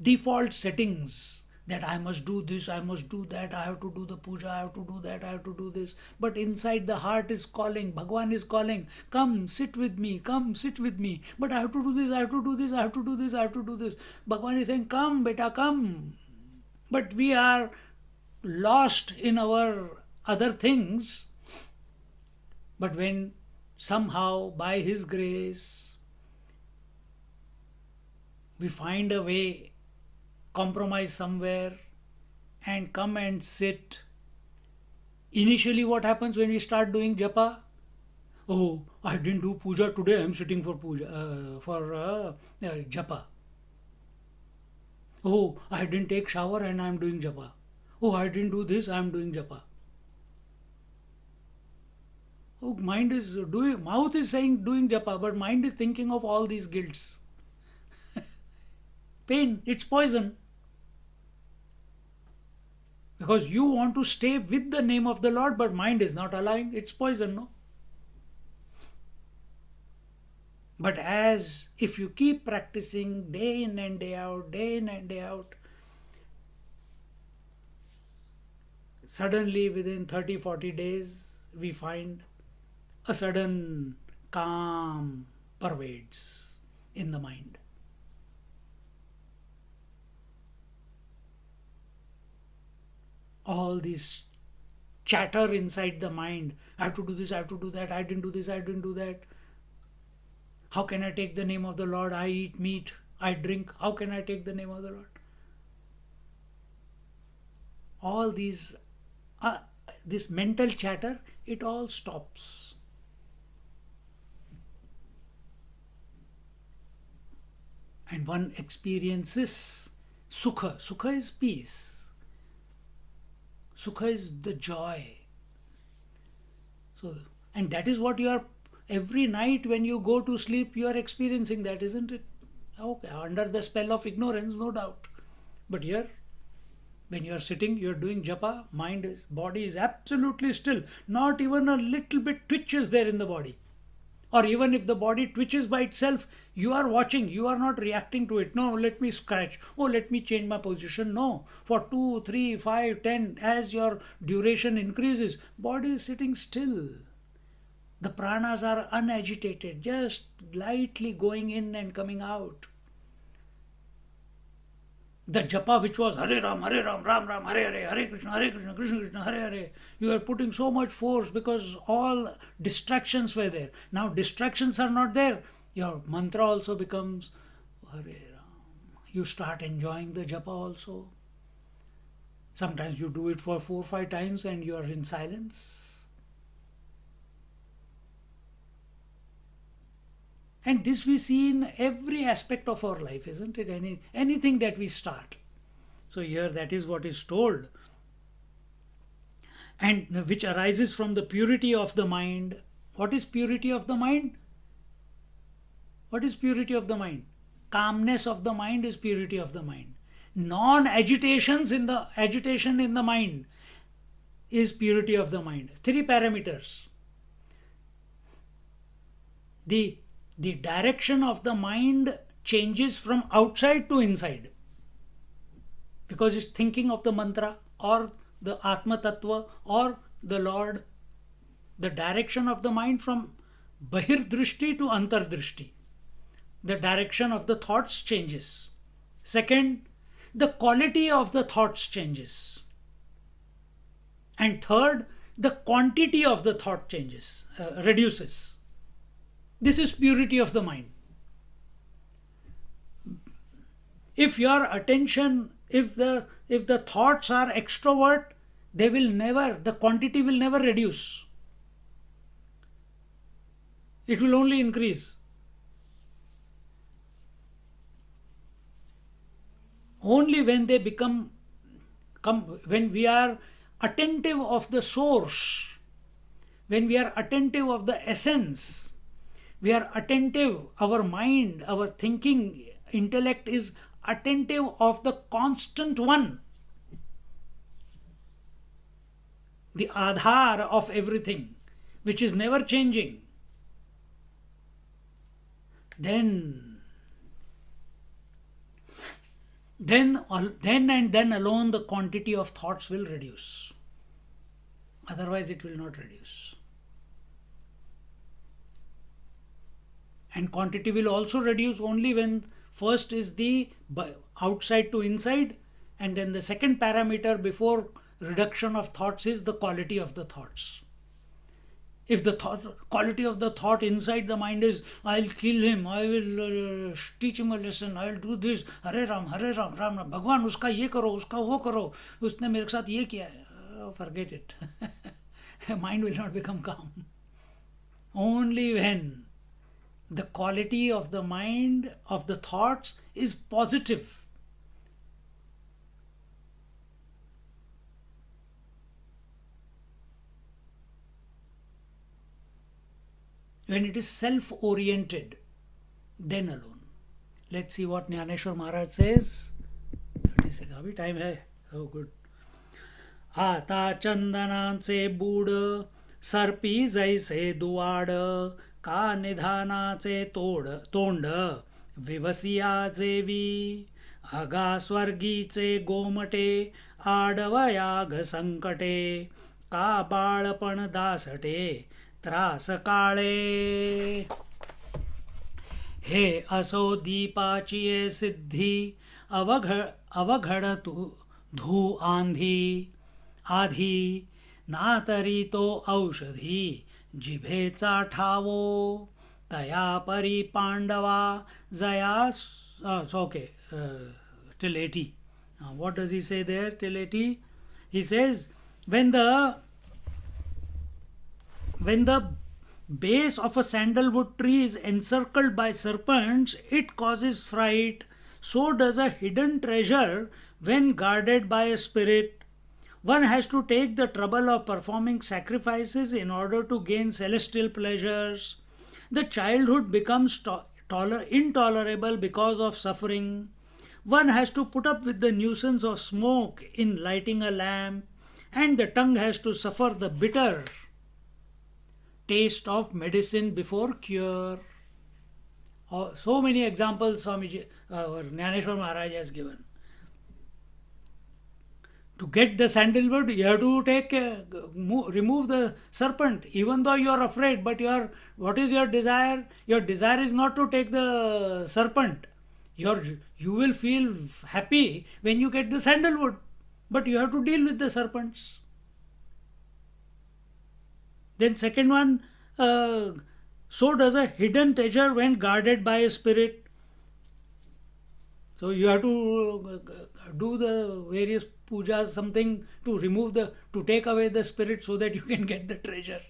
Speaker 1: default settings that I must do this, I must do that, I have to do the puja, I have to do that, I have to do this. But inside the heart is calling, Bhagwan is calling, come sit with me, come sit with me. But I have to do this, I have to do this, I have to do this, I have to do this. Bhagwan is saying, come, beta, come. But we are lost in our other things. But when somehow by His grace we find a way, compromise somewhere and come and sit. Initially, what happens when we start doing japa? Oh, I didn't do puja today. I'm sitting for puja japa. Oh, I didn't take shower and I'm doing japa. Oh, I didn't do this. I'm doing japa. Oh, mouth is saying doing japa, but mind is thinking of all these guilts. Pain, it's poison. Because you want to stay with the name of the Lord, but mind is not allowing, it's poison, no? But as if you keep practicing day in and day out, day in and day out, suddenly within 30-40 days, we find a sudden calm pervades in the mind. All this chatter inside the mind, I have to do this, I have to do that, I didn't do this, I didn't do that. How can I take the name of the Lord? I eat meat, I drink. How can I take the name of the Lord? All this mental chatter, it all stops. And one experiences sukha. Sukha is peace. Sukha is the joy. And that is what you are, every night when you go to sleep, you are experiencing that, isn't it? Okay, under the spell of ignorance, no doubt. But here, when you are sitting, you are doing japa, body is absolutely still. Not even a little bit twitches there in the body. Or even if the body twitches by itself, you are watching, you are not reacting to it. No, let me scratch. Oh, let me change my position. No. For 2, 3, 5, 10, as your duration increases, body is sitting still. The pranas are unagitated, just lightly going in and coming out. The japa which was Hare Ram, Ram Ram, Hare Hare, Hare Krishna, Krishna Krishna, Hare Hare. You are putting so much force because all distractions were there. Now distractions are not there. Your mantra also becomes Hare Ram. You start enjoying the japa also. Sometimes you do it for 4 or 5 times and you are in silence. And this we see in every aspect of our life, isn't it? Anything that we start. So here that is what is told, and which arises from the purity of the mind. What is purity of the mind? What is purity of the mind? Calmness of the mind is purity of the mind. Agitation in the mind is purity of the mind. Three parameters. The direction of the mind changes from outside to inside, because it's thinking of the mantra or the Atma Tattva or the Lord. The direction of the mind from Bahir Drishti to Antar Drishti. The direction of the thoughts changes. Second, the quality of the thoughts changes. And third, the quantity of the thought changes, reduces. This is purity of the mind. If your attention, if the thoughts are extrovert, the quantity will never reduce. It will only increase. Only when they when we are attentive of the source, when we are attentive of the essence, we are attentive, our mind, our thinking, intellect is attentive of the constant one, the Adhar of everything, which is never changing. Then and then alone the quantity of thoughts will reduce. Otherwise it will not reduce. And quantity will also reduce only when first is the outside to inside, and then the second parameter before reduction of thoughts is the quality of the thoughts. If the quality of the thought inside the mind is, I'll kill him, I will teach him a lesson, I'll do this, Hare Ram, Ram Ram, Bhagwan uska ye karo, uska wo karo, usne mere saath ye kiya hai. Forget it. Mind will not become calm. Only when the quality of the mind, of the thoughts is positive, when it is self-oriented, then alone. Let's see what Jnaneshwar Maharaj says. 30 seconds. Abhi time hai. Oh, good. आता चंदनाचे बूड सर्पी जैसे दुवाड का निधानाचे तोंड विवसिया जेवी अगा स्वर्गीचे गोमटे आडवयाग संकटे का बाळपण दासटे त्रास काळे हे असो दीपाची ये सिद्धी अवघड धू आधी ना तरी तो औषधी जिभेचा ठावो तया परी पांडवा Jaya. Okay, till 80. What does he say there till 80? He says, when the base of a sandalwood tree is encircled by serpents, it causes fright. So does a hidden treasure when guarded by a spirit. One has to take the trouble of performing sacrifices in order to gain celestial pleasures. The childhood becomes intolerable because of suffering. One has to put up with the nuisance of smoke in lighting a lamp, and the tongue has to suffer the bitter taste of medicine before cure. So many examples Swamiji, Jnaneshwar Maharaj has given. To get the sandalwood, you have to remove the serpent, even though you are afraid. But what is your desire? Your desire is not to take the serpent. You will feel happy when you get the sandalwood, but you have to deal with the serpents. Then second one, so does a hidden treasure when guarded by a spirit. So you have to do the various pujas, something to take away the spirit so that you can get the treasure.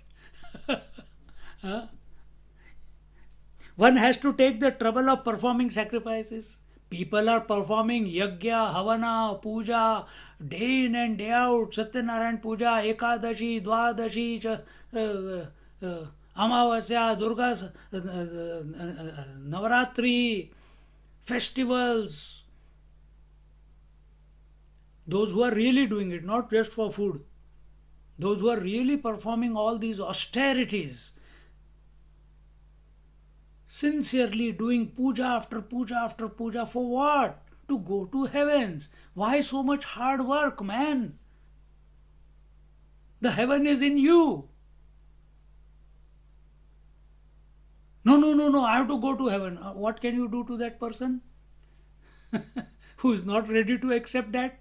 Speaker 1: One has to take the trouble of performing sacrifices. People are performing yajna, havana, puja day in and day out. Satyanarayan puja, Ekadashi, Dwadashi, Amavasya, Durga, Navaratri, festivals. Those who are really doing it, not just for food. Those who are really performing all these austerities, sincerely doing puja after puja after puja for what? To go to heavens. Why so much hard work, man? The heaven is in you. No, no, no, no, I have to go to heaven. What can you do to that person who is not ready to accept that?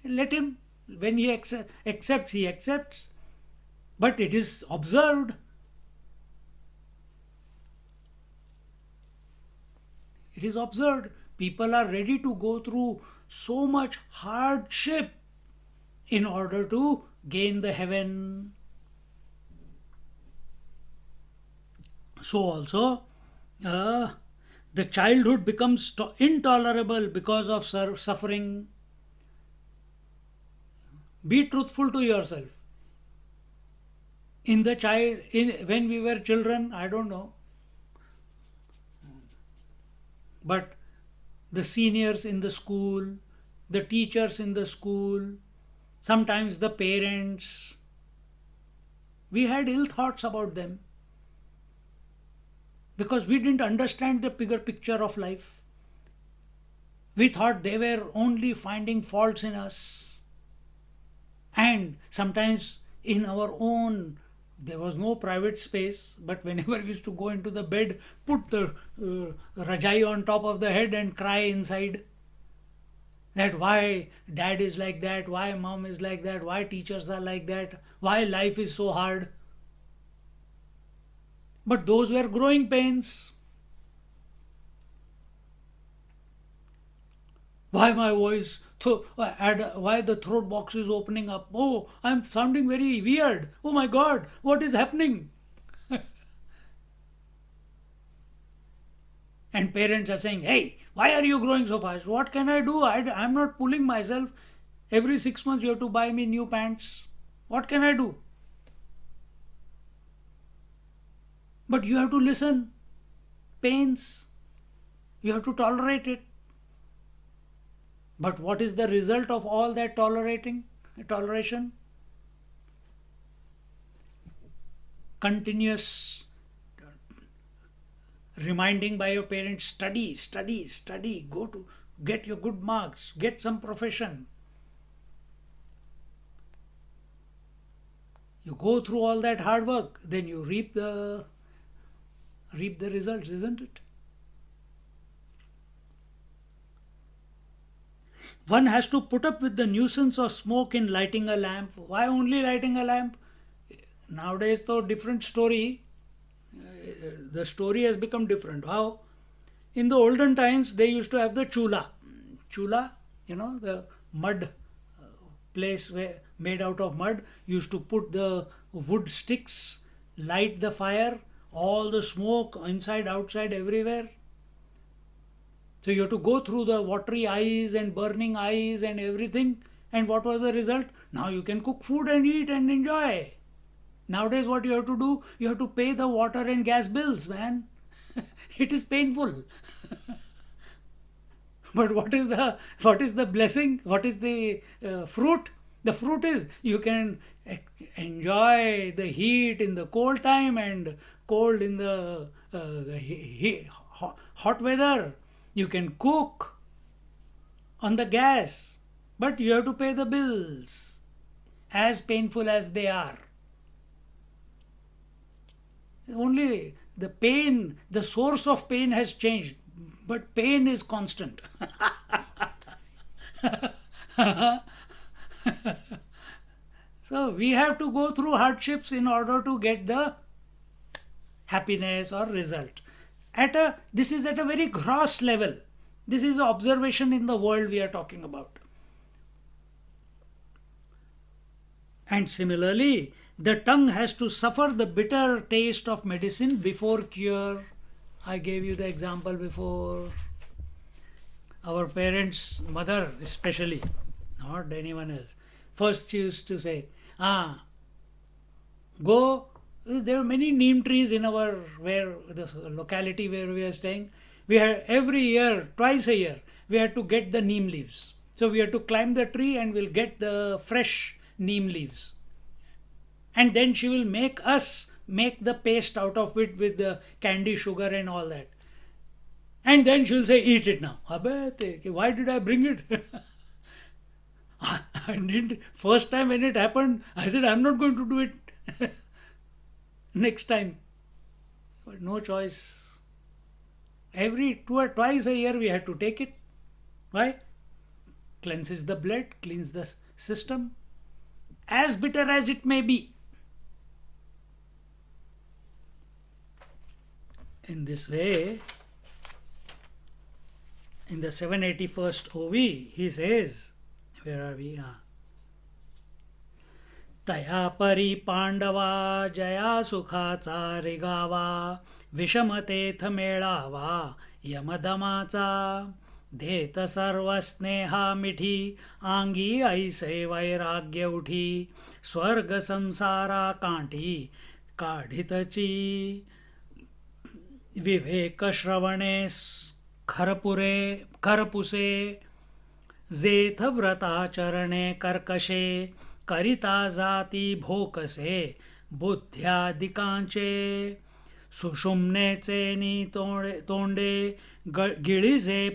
Speaker 1: Let him. When he accepts, he accepts. But it is observed. It is observed. People are ready to go through so much hardship in order to gain the heaven. So also, the childhood becomes intolerable because of suffering. Be truthful to yourself. When we were children, I don't know, but the seniors in the school, the teachers in the school, sometimes the parents, we had ill thoughts about them because we didn't understand the bigger picture of life. We thought they were only finding faults in us. And sometimes in our own, there was no private space, but whenever we used to go into the bed, put the rajai on top of the head and cry inside. That why dad is like that, why mom is like that, why teachers are like that, why life is so hard. But those were growing pains. Why my voice? Why the throat box is opening up? Oh, I'm sounding very weird. Oh my God, what is happening? And parents are saying, hey, why are you growing so fast? What can I do? I'm not pulling myself. Every 6 months you have to buy me new pants. What can I do? But you have to listen. Pains. You have to tolerate it. But what is the result of all that toleration? Continuous reminding by your parents, study, study, study, go to get your good marks, get some profession. You go through all that hard work, then you reap the results, isn't it? One has to put up with the nuisance of smoke in lighting a lamp. Why only lighting a lamp? Nowadays, though, different story. The story has become different. How? In the olden times, they used to have the chula. Chula, the mud place made out of mud. Used to put the wood sticks, light the fire, all the smoke inside, outside, everywhere. So you have to go through the watery eyes and burning eyes and everything. And what was the result? Now you can cook food and eat and enjoy. Nowadays what you have to do? You have to pay the water and gas bills, man. It is painful. But what is the blessing? What is the fruit? The fruit is you can enjoy the heat in the cold time and cold in the hot weather. You can cook on the gas, but you have to pay the bills, as painful as they are. Only the pain, the source of pain has changed, but pain is constant. So we have to go through hardships in order to get the happiness or result. This is at a very gross level. This is observation in the world we are talking about. And similarly, the tongue has to suffer the bitter taste of medicine before cure. I gave you the example before. Our parents, mother especially, not anyone else, first she used to say, ah, go. There are many neem trees in our where the locality where we are staying. We had every year, twice a year, we had to get the neem leaves. So we had to climb the tree and we'll get the fresh neem leaves. And then she will make us make the paste out of it with the candy sugar and all that. And then she'll say, eat it now. Why did I bring it? I didn't. First time when it happened, I said, I'm not going to do it next time. But no choice. Twice a year we had to take it. Why? Cleanses the blood, cleans the system. As bitter as it may be. In this way, in the 781st OV, he says, where are we? तया परी पांडवा जया सुखाचा रिगावा विषमतेथ मेळावा यमदमाचा देत सर्व स्नेहा मिठी आंगी ऐसे वैराग्य उठी स्वर्ग संसारा कांठी काढितची विवेक श्रवणे खरपुसे जेथ व्रताचरणे कर्कशे करिता जाती भोकसे बुद्ध्यादिकांचे सुषुम्नेचे तोंडे गिळिजे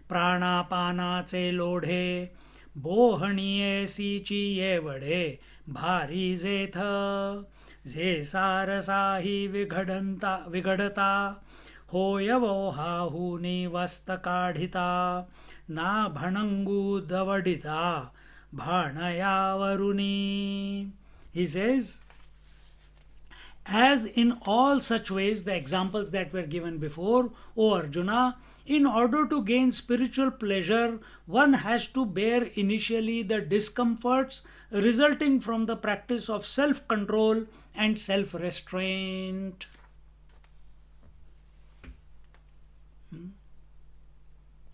Speaker 1: प्राणापानाचे लोढे बोहणीये सीची येवडे भारी जेथ जे सारसाही विघडता होय वो हाहुनी वस्त काढिता ना भणंगू दवडिता भाणयावरुनी. He says, as in all such ways, the examples that were given before, O Arjuna, in order to gain spiritual pleasure, one has to bear initially the discomforts resulting from the practice of self-control and self-restraint.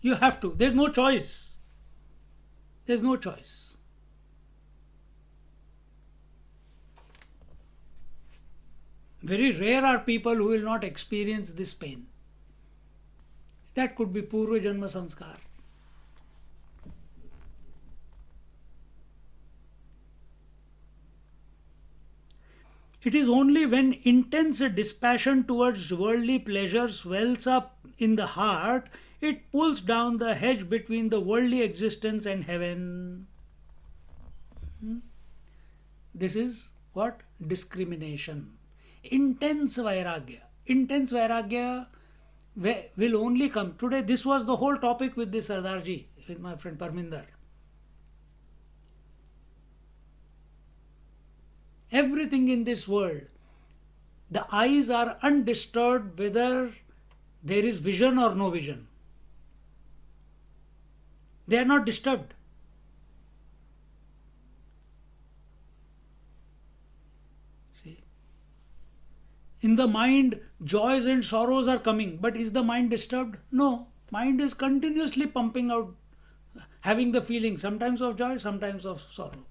Speaker 1: You have to. There's no choice. There's no choice. Very rare are people who will not experience this pain. That could be Purva Janma Sanskar. It is only when intense dispassion towards worldly pleasure swells up in the heart, it pulls down the hedge between the worldly existence and heaven. This is what? Discrimination. Intense vairagya. Intense vairagya will only come. Today, this was the whole topic with this Sardarji, with my friend Parminder. Everything in this world, the eyes are undisturbed whether there is vision or no vision. They are not disturbed. See? In the mind, joys and sorrows are coming, but is the mind disturbed? No. Mind is continuously pumping out, having the feeling, sometimes of joy, sometimes of sorrow.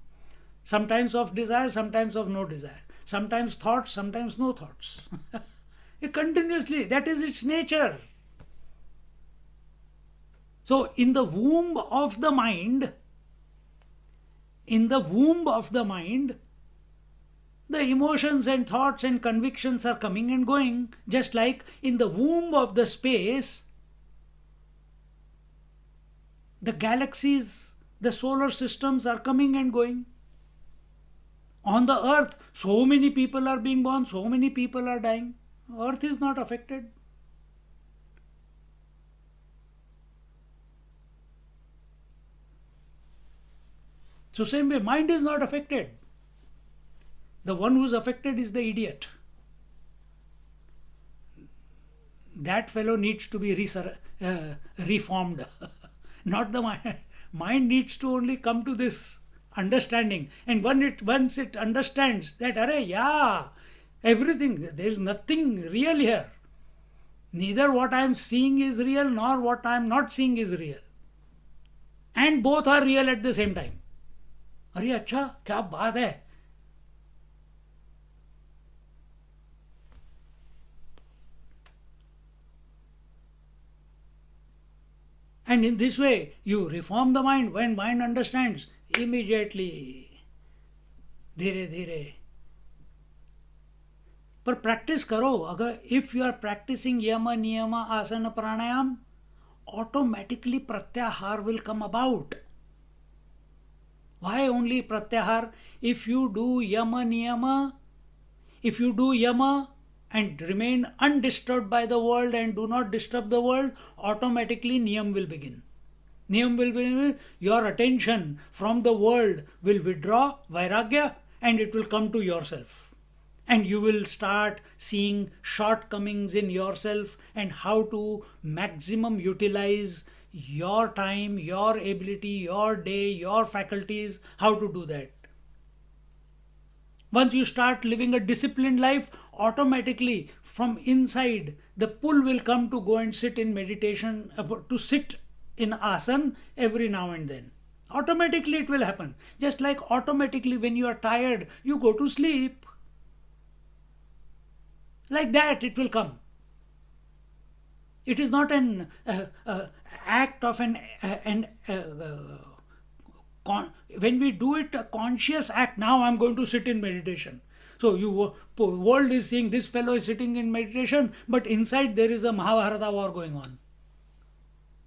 Speaker 1: Sometimes of desire, sometimes of no desire. Sometimes thoughts, sometimes no thoughts. It continuously, that is its nature. So, in the womb of the mind, the emotions and thoughts and convictions are coming and going, just like in the womb of the space, the galaxies, the solar systems are coming and going. On the earth, so many people are being born, so many people are dying. Earth is not affected. So same way, mind is not affected. The one who is affected is the idiot. That fellow needs to be reformed. Not the mind. Mind needs to only come to this understanding. And once it understands that, everything, there is nothing real here. Neither what I am seeing is real nor what I am not seeing is real. And both are real at the same time. अरे अच्छा क्या बात है. And in this way, you reform the mind. When mind understands, immediately, धीरे धीरे. पर practice करो. अगर इफ यू आर प्रैक्टिसिंग यम नियम आसन प्राणायाम, automatically pratyahar will come about. Why only pratyahar? If you do yama niyama, if you do yama and remain undisturbed by the world and do not disturb the world, automatically niyam will begin. Niyam will begin. Your attention from the world will withdraw, vairagya, and it will come to yourself. And you will start seeing shortcomings in yourself and how to maximum utilize your time, your ability, your day, your faculties, how to do that. Once you start living a disciplined life, automatically from inside the pull will come to go and sit in meditation, to sit in asan every now and then. Automatically it will happen. Just like automatically when you are tired, you go to sleep. Like that it will come. It is not an act of when we do it a conscious act. Now I'm going to sit in meditation. So world is seeing this fellow is sitting in meditation, but inside there is a Mahabharata war going on.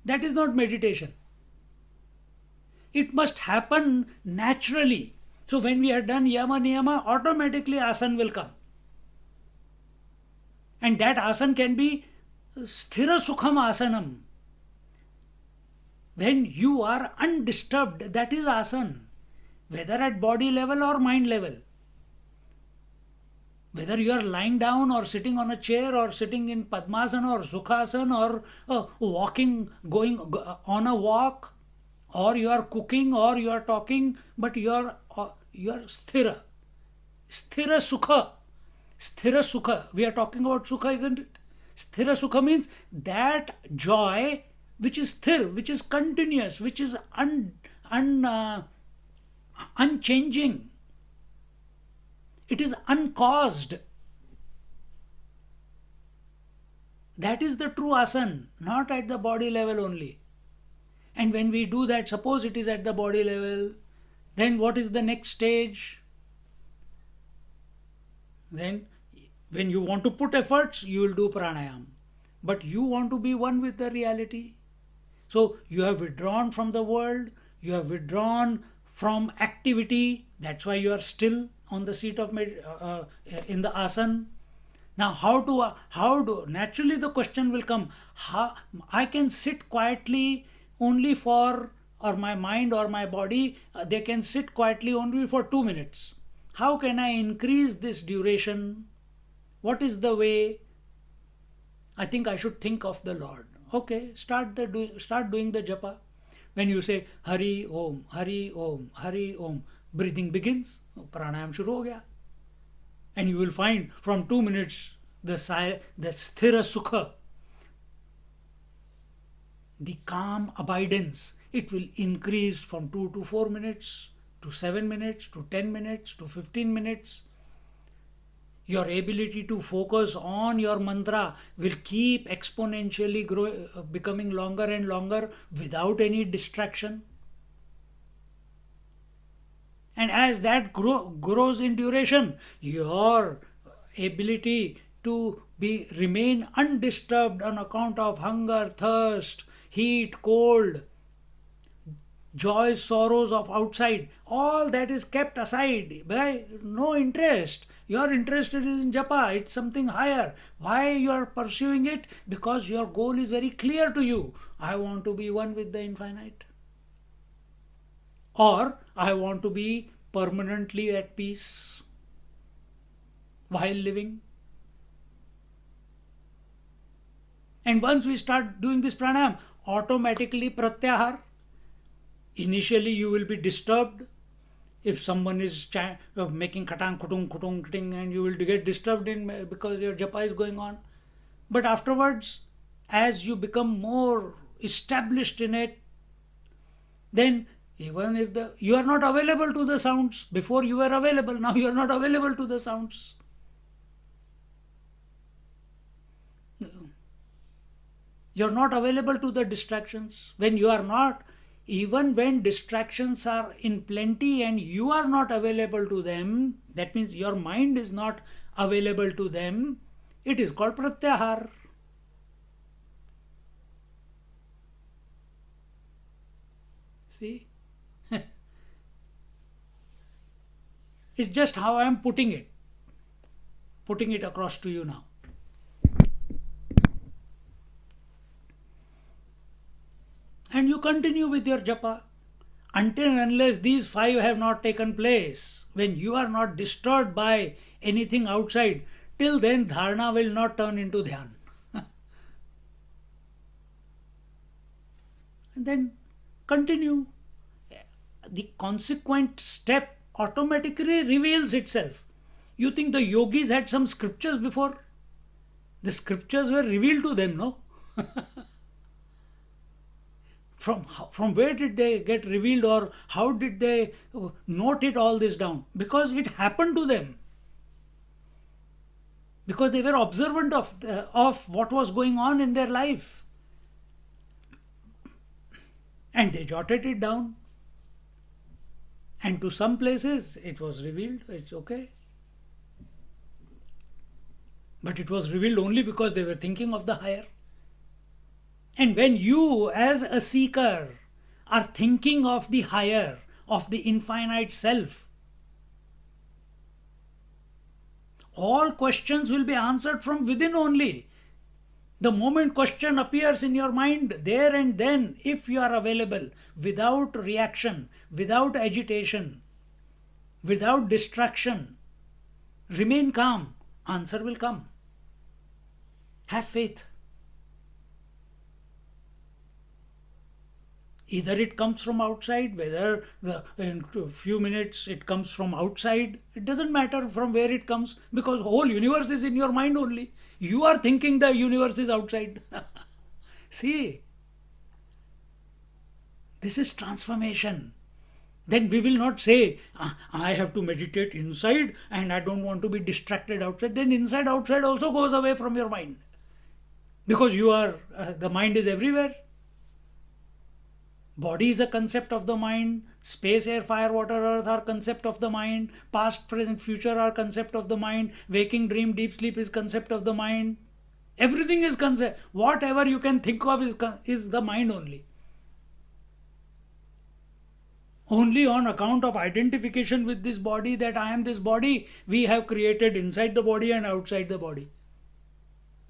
Speaker 1: That is not meditation. It must happen naturally. So when we are done yama niyama, automatically asan will come. And that asan can be sthira sukham asanam. When you are undisturbed, that is asan. Whether at body level or mind level. Whether you are lying down or sitting on a chair or sitting in padmasana or sukhasana or walking, going on a walk, or you are cooking or you are talking, but you are sthira. Sthira sukha. Sthira sukha. We are talking about sukha, isn't it? Sthira sukha means that joy which is sthir, which is continuous, which is unchanging. It is uncaused. That is the true asan, not at the body level only. And when we do that, suppose it is at the body level, then what is the next stage? Then when you want to put efforts, you will do pranayam. But you want to be one with the reality. So you have withdrawn from the world, you have withdrawn from activity. That's why you are still on the seat of in the asan. Now how do naturally the question will come, how I can sit quietly only for, or my mind or my body, they can sit quietly only for 2 minutes. How can I increase this duration? What is the way? I think I should think of the Lord. Okay, start doing the japa. When you say Hari Om, Hari Om, Hari Om, breathing begins, pranayam shuru ho gaya. And you will find from 2 minutes the sthira sukha, the calm abidance, it will increase from 2 to 4 minutes, to 7 minutes, to 10 minutes, to 15 minutes. Your ability to focus on your mantra will keep exponentially becoming longer and longer without any distraction. And as that grows in duration, your ability to remain undisturbed on account of hunger, thirst, heat, cold, joys, sorrows of outside, all that is kept aside by no interest. You are interested in japa, it's something higher. Why you are pursuing it? Because your goal is very clear to you. I want to be one with the infinite. Or I want to be permanently at peace while living. And once we start doing this pranayam, automatically pratyahar. Initially you will be disturbed. If someone is making khatang, kutung, kutung, kutung, and you will get disturbed because your japa is going on. But afterwards, as you become more established in it, then even if the you are not available to the sounds, before you were available, now you are not available to the sounds. You're not available to the distractions. When you are not, even when distractions are in plenty and you are not available to them, that means your mind is not available to them, it is called pratyahar. See? It's just how I am putting it across to you now. And you continue with your japa until and unless these five have not taken place, when you are not disturbed by anything outside, till then dharana will not turn into dhyan. And then continue. The consequent step automatically reveals itself. You think the yogis had some scriptures before? The scriptures were revealed to them, no? From where did they get revealed, or how did they note it all this down? Because it happened to them. Because they were observant of what was going on in their life. And they jotted it down. And to some places it was revealed, it's okay. But it was revealed only because they were thinking of the higher. And when you, as a seeker, are thinking of the higher, of the infinite self, all questions will be answered from within only. The moment question appears in your mind, there and then, if you are available, without reaction, without agitation, without distraction, remain calm, answer will come. Have faith. Either it comes from outside, whether in a few minutes it comes from outside, it doesn't matter from where it comes, because whole universe is in your mind only. You are thinking the universe is outside. See, this is transformation. Then we will not say, I have to meditate inside and I don't want to be distracted outside. Then inside, outside also goes away from your mind. Because the mind is everywhere. Body is a concept of the mind. Space, air, fire, water, earth are concept of the mind. Past, present, future are concept of the mind. Waking, dream, deep sleep is concept of the mind. Everything is concept. Whatever you can think of is the mind only. Only on account of identification with this body, that I am this body, we have created inside the body and outside the body.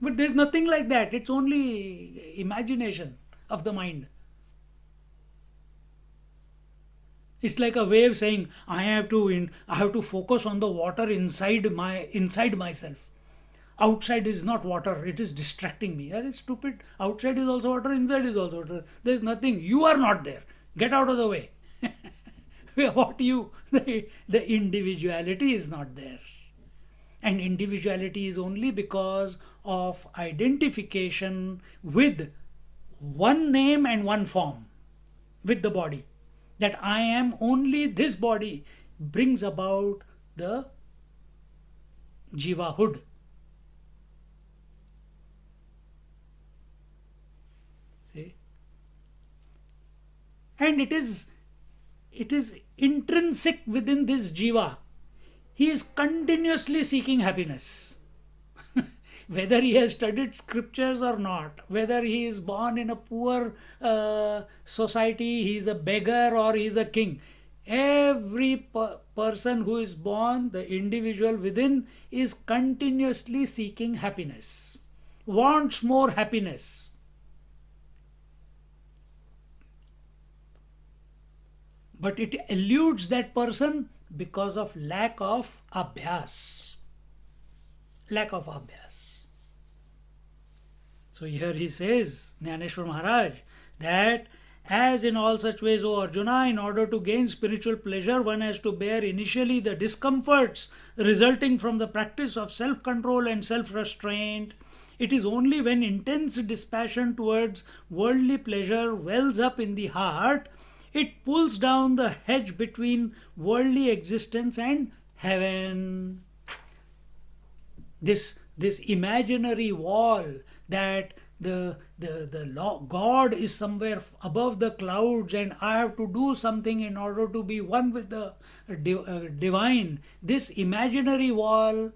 Speaker 1: But there is nothing like that. It's only imagination of the mind. It's like a wave saying, I have to focus on the water inside myself. Outside is not water, it is distracting me. That is stupid. Outside is also water, inside is also water. There is nothing. You are not there. Get out of the way. The individuality is not there. And individuality is only because of identification with one name and one form, with the body. That I am only this body brings about the jivahood. See? And it is intrinsic within this jiva. He is continuously seeking happiness. Whether he has studied scriptures or not, whether he is born in a poor society, he is a beggar or he is a king. Every person who is born, the individual within, is continuously seeking happiness, wants more happiness. But it eludes that person because of lack of abhyas. Lack of abhyas. So here he says, Jnaneshwar Maharaj, that as in all such ways, O Arjuna, in order to gain spiritual pleasure, one has to bear initially the discomforts resulting from the practice of self-control and self-restraint. It is only when intense dispassion towards worldly pleasure wells up in the heart, it pulls down the hedge between worldly existence and heaven. This imaginary wall, that God is somewhere above the clouds and I have to do something in order to be one with the divine. This imaginary wall,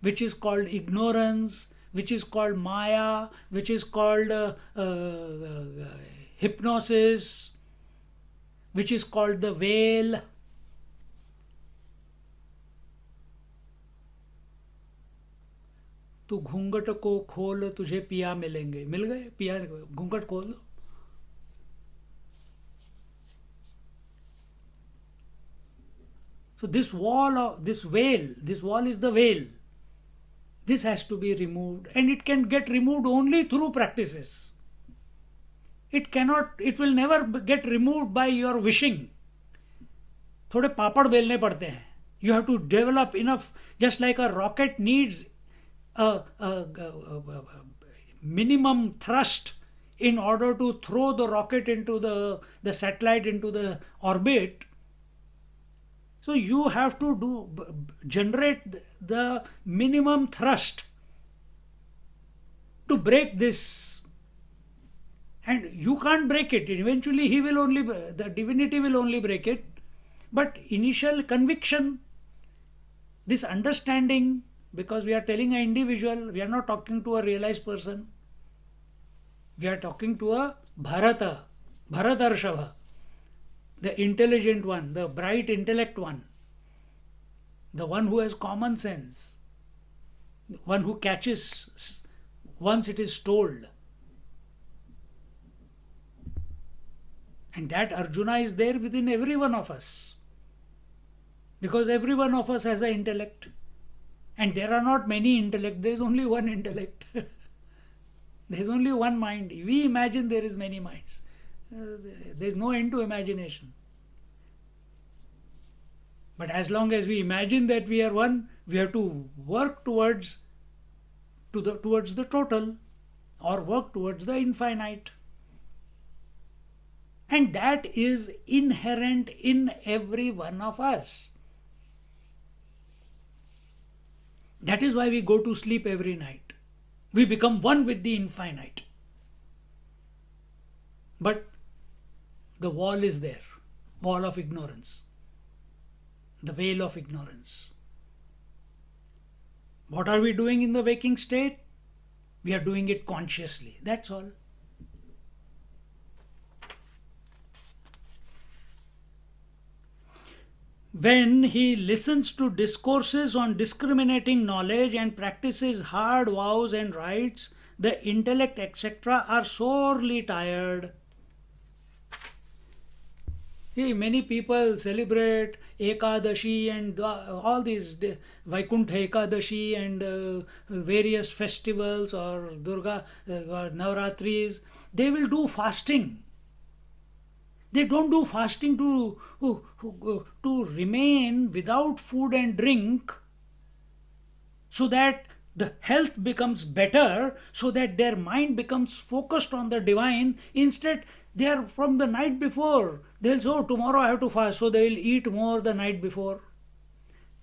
Speaker 1: which is called ignorance, which is called Maya, which is called hypnosis, which is called the veil. तू घूंघट को खोल तुझे पिया मिलेंगे, मिल गए पिया, घूंघट खोल दो. So this wall is the veil. This has to be removed, and it can get removed only through practices. It will never get removed by your wishing. थोड़े पापड़ बेलने पड़ते हैं. You have to develop enough, just like a rocket needs a minimum thrust in order to throw the rocket into the satellite into the orbit. So you have to generate the minimum thrust to break this, and you can't break it. Eventually the divinity will only break it. But initial conviction, this understanding, because we are telling an individual, we are not talking to a realized person. We are talking to a Bharatarshava, the intelligent one, the bright intellect one, the one who has common sense, the one who catches once it is told. And that Arjuna is there within every one of us, because every one of us has an intellect. And there are not many intellect, there is only one intellect. There is only one mind. We imagine there is many minds. There is no end to imagination. But as long as we imagine that we are one, we have to work towards the total, or work towards the infinite. And that is inherent in every one of us. That is why we go to sleep every night. We become one with the infinite. But the wall is there, wall of ignorance, the veil of ignorance. What are we doing in the waking state? We are doing it consciously. That's all. When he listens to discourses on discriminating knowledge and practices hard vows and rites, the intellect, etc., are sorely tired. See, many people celebrate Ekadashi and all these Vaikuntha Ekadashi and various festivals or Durga or Navratris. They will do fasting. They don't do fasting to remain without food and drink, so that the health becomes better, so that their mind becomes focused on the divine. Instead, they are from the night before. They'll say, oh, tomorrow I have to fast, so they'll eat more the night before.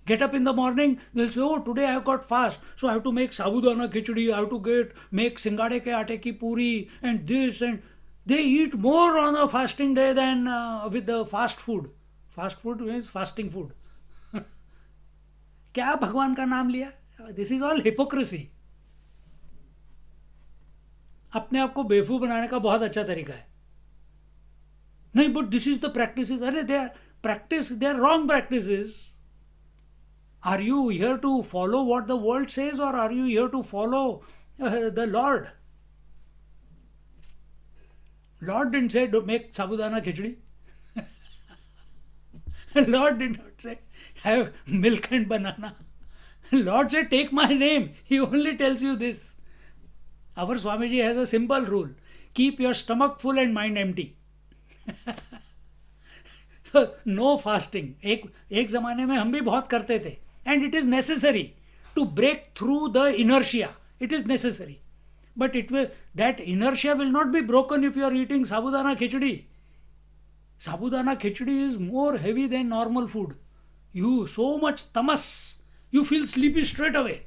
Speaker 1: Get up in the morning, they'll say, oh, today I have got fast, so I have to make sabudana khichdi, I have to make singade ke aate ki puri, and this, and they eat more on a fasting day than with the fast food. Fast food means fasting food. क्या भगवान का नाम लिया? This is all hypocrisy. अपने आप को बेवकूफ बनाने का बहुत अच्छा तरीका है. नहीं, but this is the practices. अरे they are wrong practices. Are you here to follow what the world says, or are you here to follow the Lord? Lord didn't say don't make sabudana khichdi. Lord did not say have milk and banana. Lord said take my name. He only tells you this. Our Swamiji has a simple rule. Keep your stomach full and mind empty. So no fasting. एक ज़माने में हम भी बहुत करते थे. And it is necessary to break through the inertia. It is necessary. But that inertia will not be broken if you are eating sabudana khichdi. Sabudana khichdi is more heavy than normal food. You so much tamas, you feel sleepy straight away.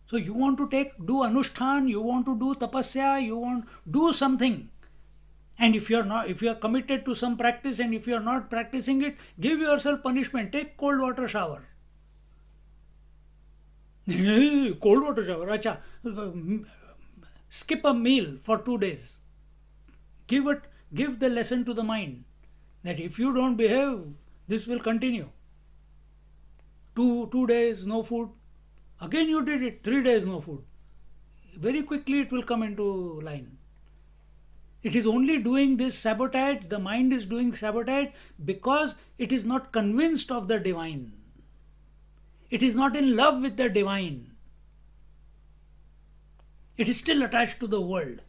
Speaker 1: So you want to do anushthan, you want to do tapasya, you want do something. And if you are committed to some practice and if you are not practicing it, give yourself punishment. Take cold water shower. Cold water shower. Acha. Skip a meal for 2 days. Give the lesson to the mind that if you don't behave, this will continue. Two days no food. Again you did it. 3 days no food. Very quickly it will come into line. It is only doing this sabotage, the mind is doing sabotage because it is not convinced of the divine. It is not in love with the divine. It is still attached to the world.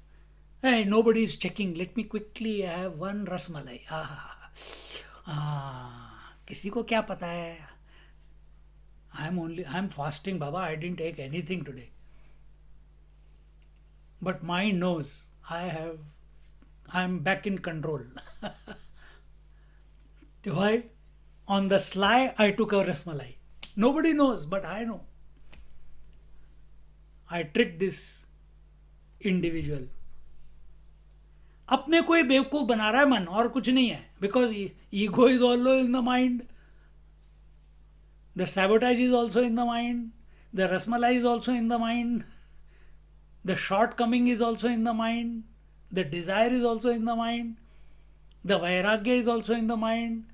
Speaker 1: Hey, nobody is checking. Let me quickly have one rasmalai. किसी को क्या पता है? I'm fasting, Baba. I didn't take anything today. But mind knows I'm back in control. Why? On the sly, I took a rasmalai. Nobody knows, but I know. I tricked this individual. अपने को ही बेवकूफ बना रहा है मन, और कुछ नहीं है. Because ego is also in the mind. The sabotage is also in the mind. The rasmalai is also in the mind. The shortcoming is also in the mind. The desire is also in the mind. The vairagya is also in the mind.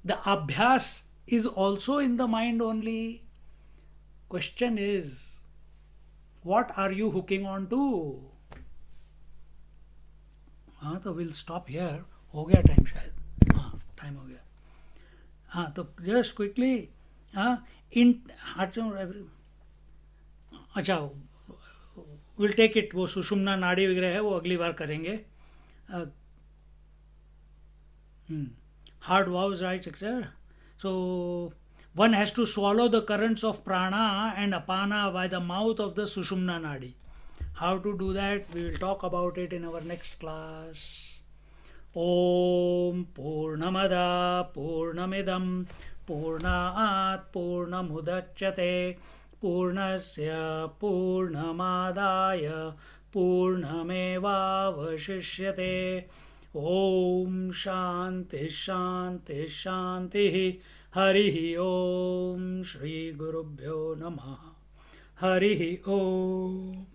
Speaker 1: The abhyas is also in the mind only. Question is, what are you hooking on to? हाँ तो we'll stop here. हो गया time शायद. हाँ time हो गया. हाँ तो just quickly अच्छा विल टेक इट. वो सुषुम्ना नाड़ी वगैरह है वो अगली बार करेंगे. हार्ड वाउज राइट एक्सर. So one has to swallow the currents of prana and apana by the mouth of the sushumna nadi. How to do that? We will talk about it in our next class. Om Purnamada Purnamidam Purnaat Purnamudachyate Purnasya Purnamadaya Purnamevavashishyate. Om Shanti Shanti Shanti. Harihi Om. Shri Gurubhyo Namaha. Harihi Om.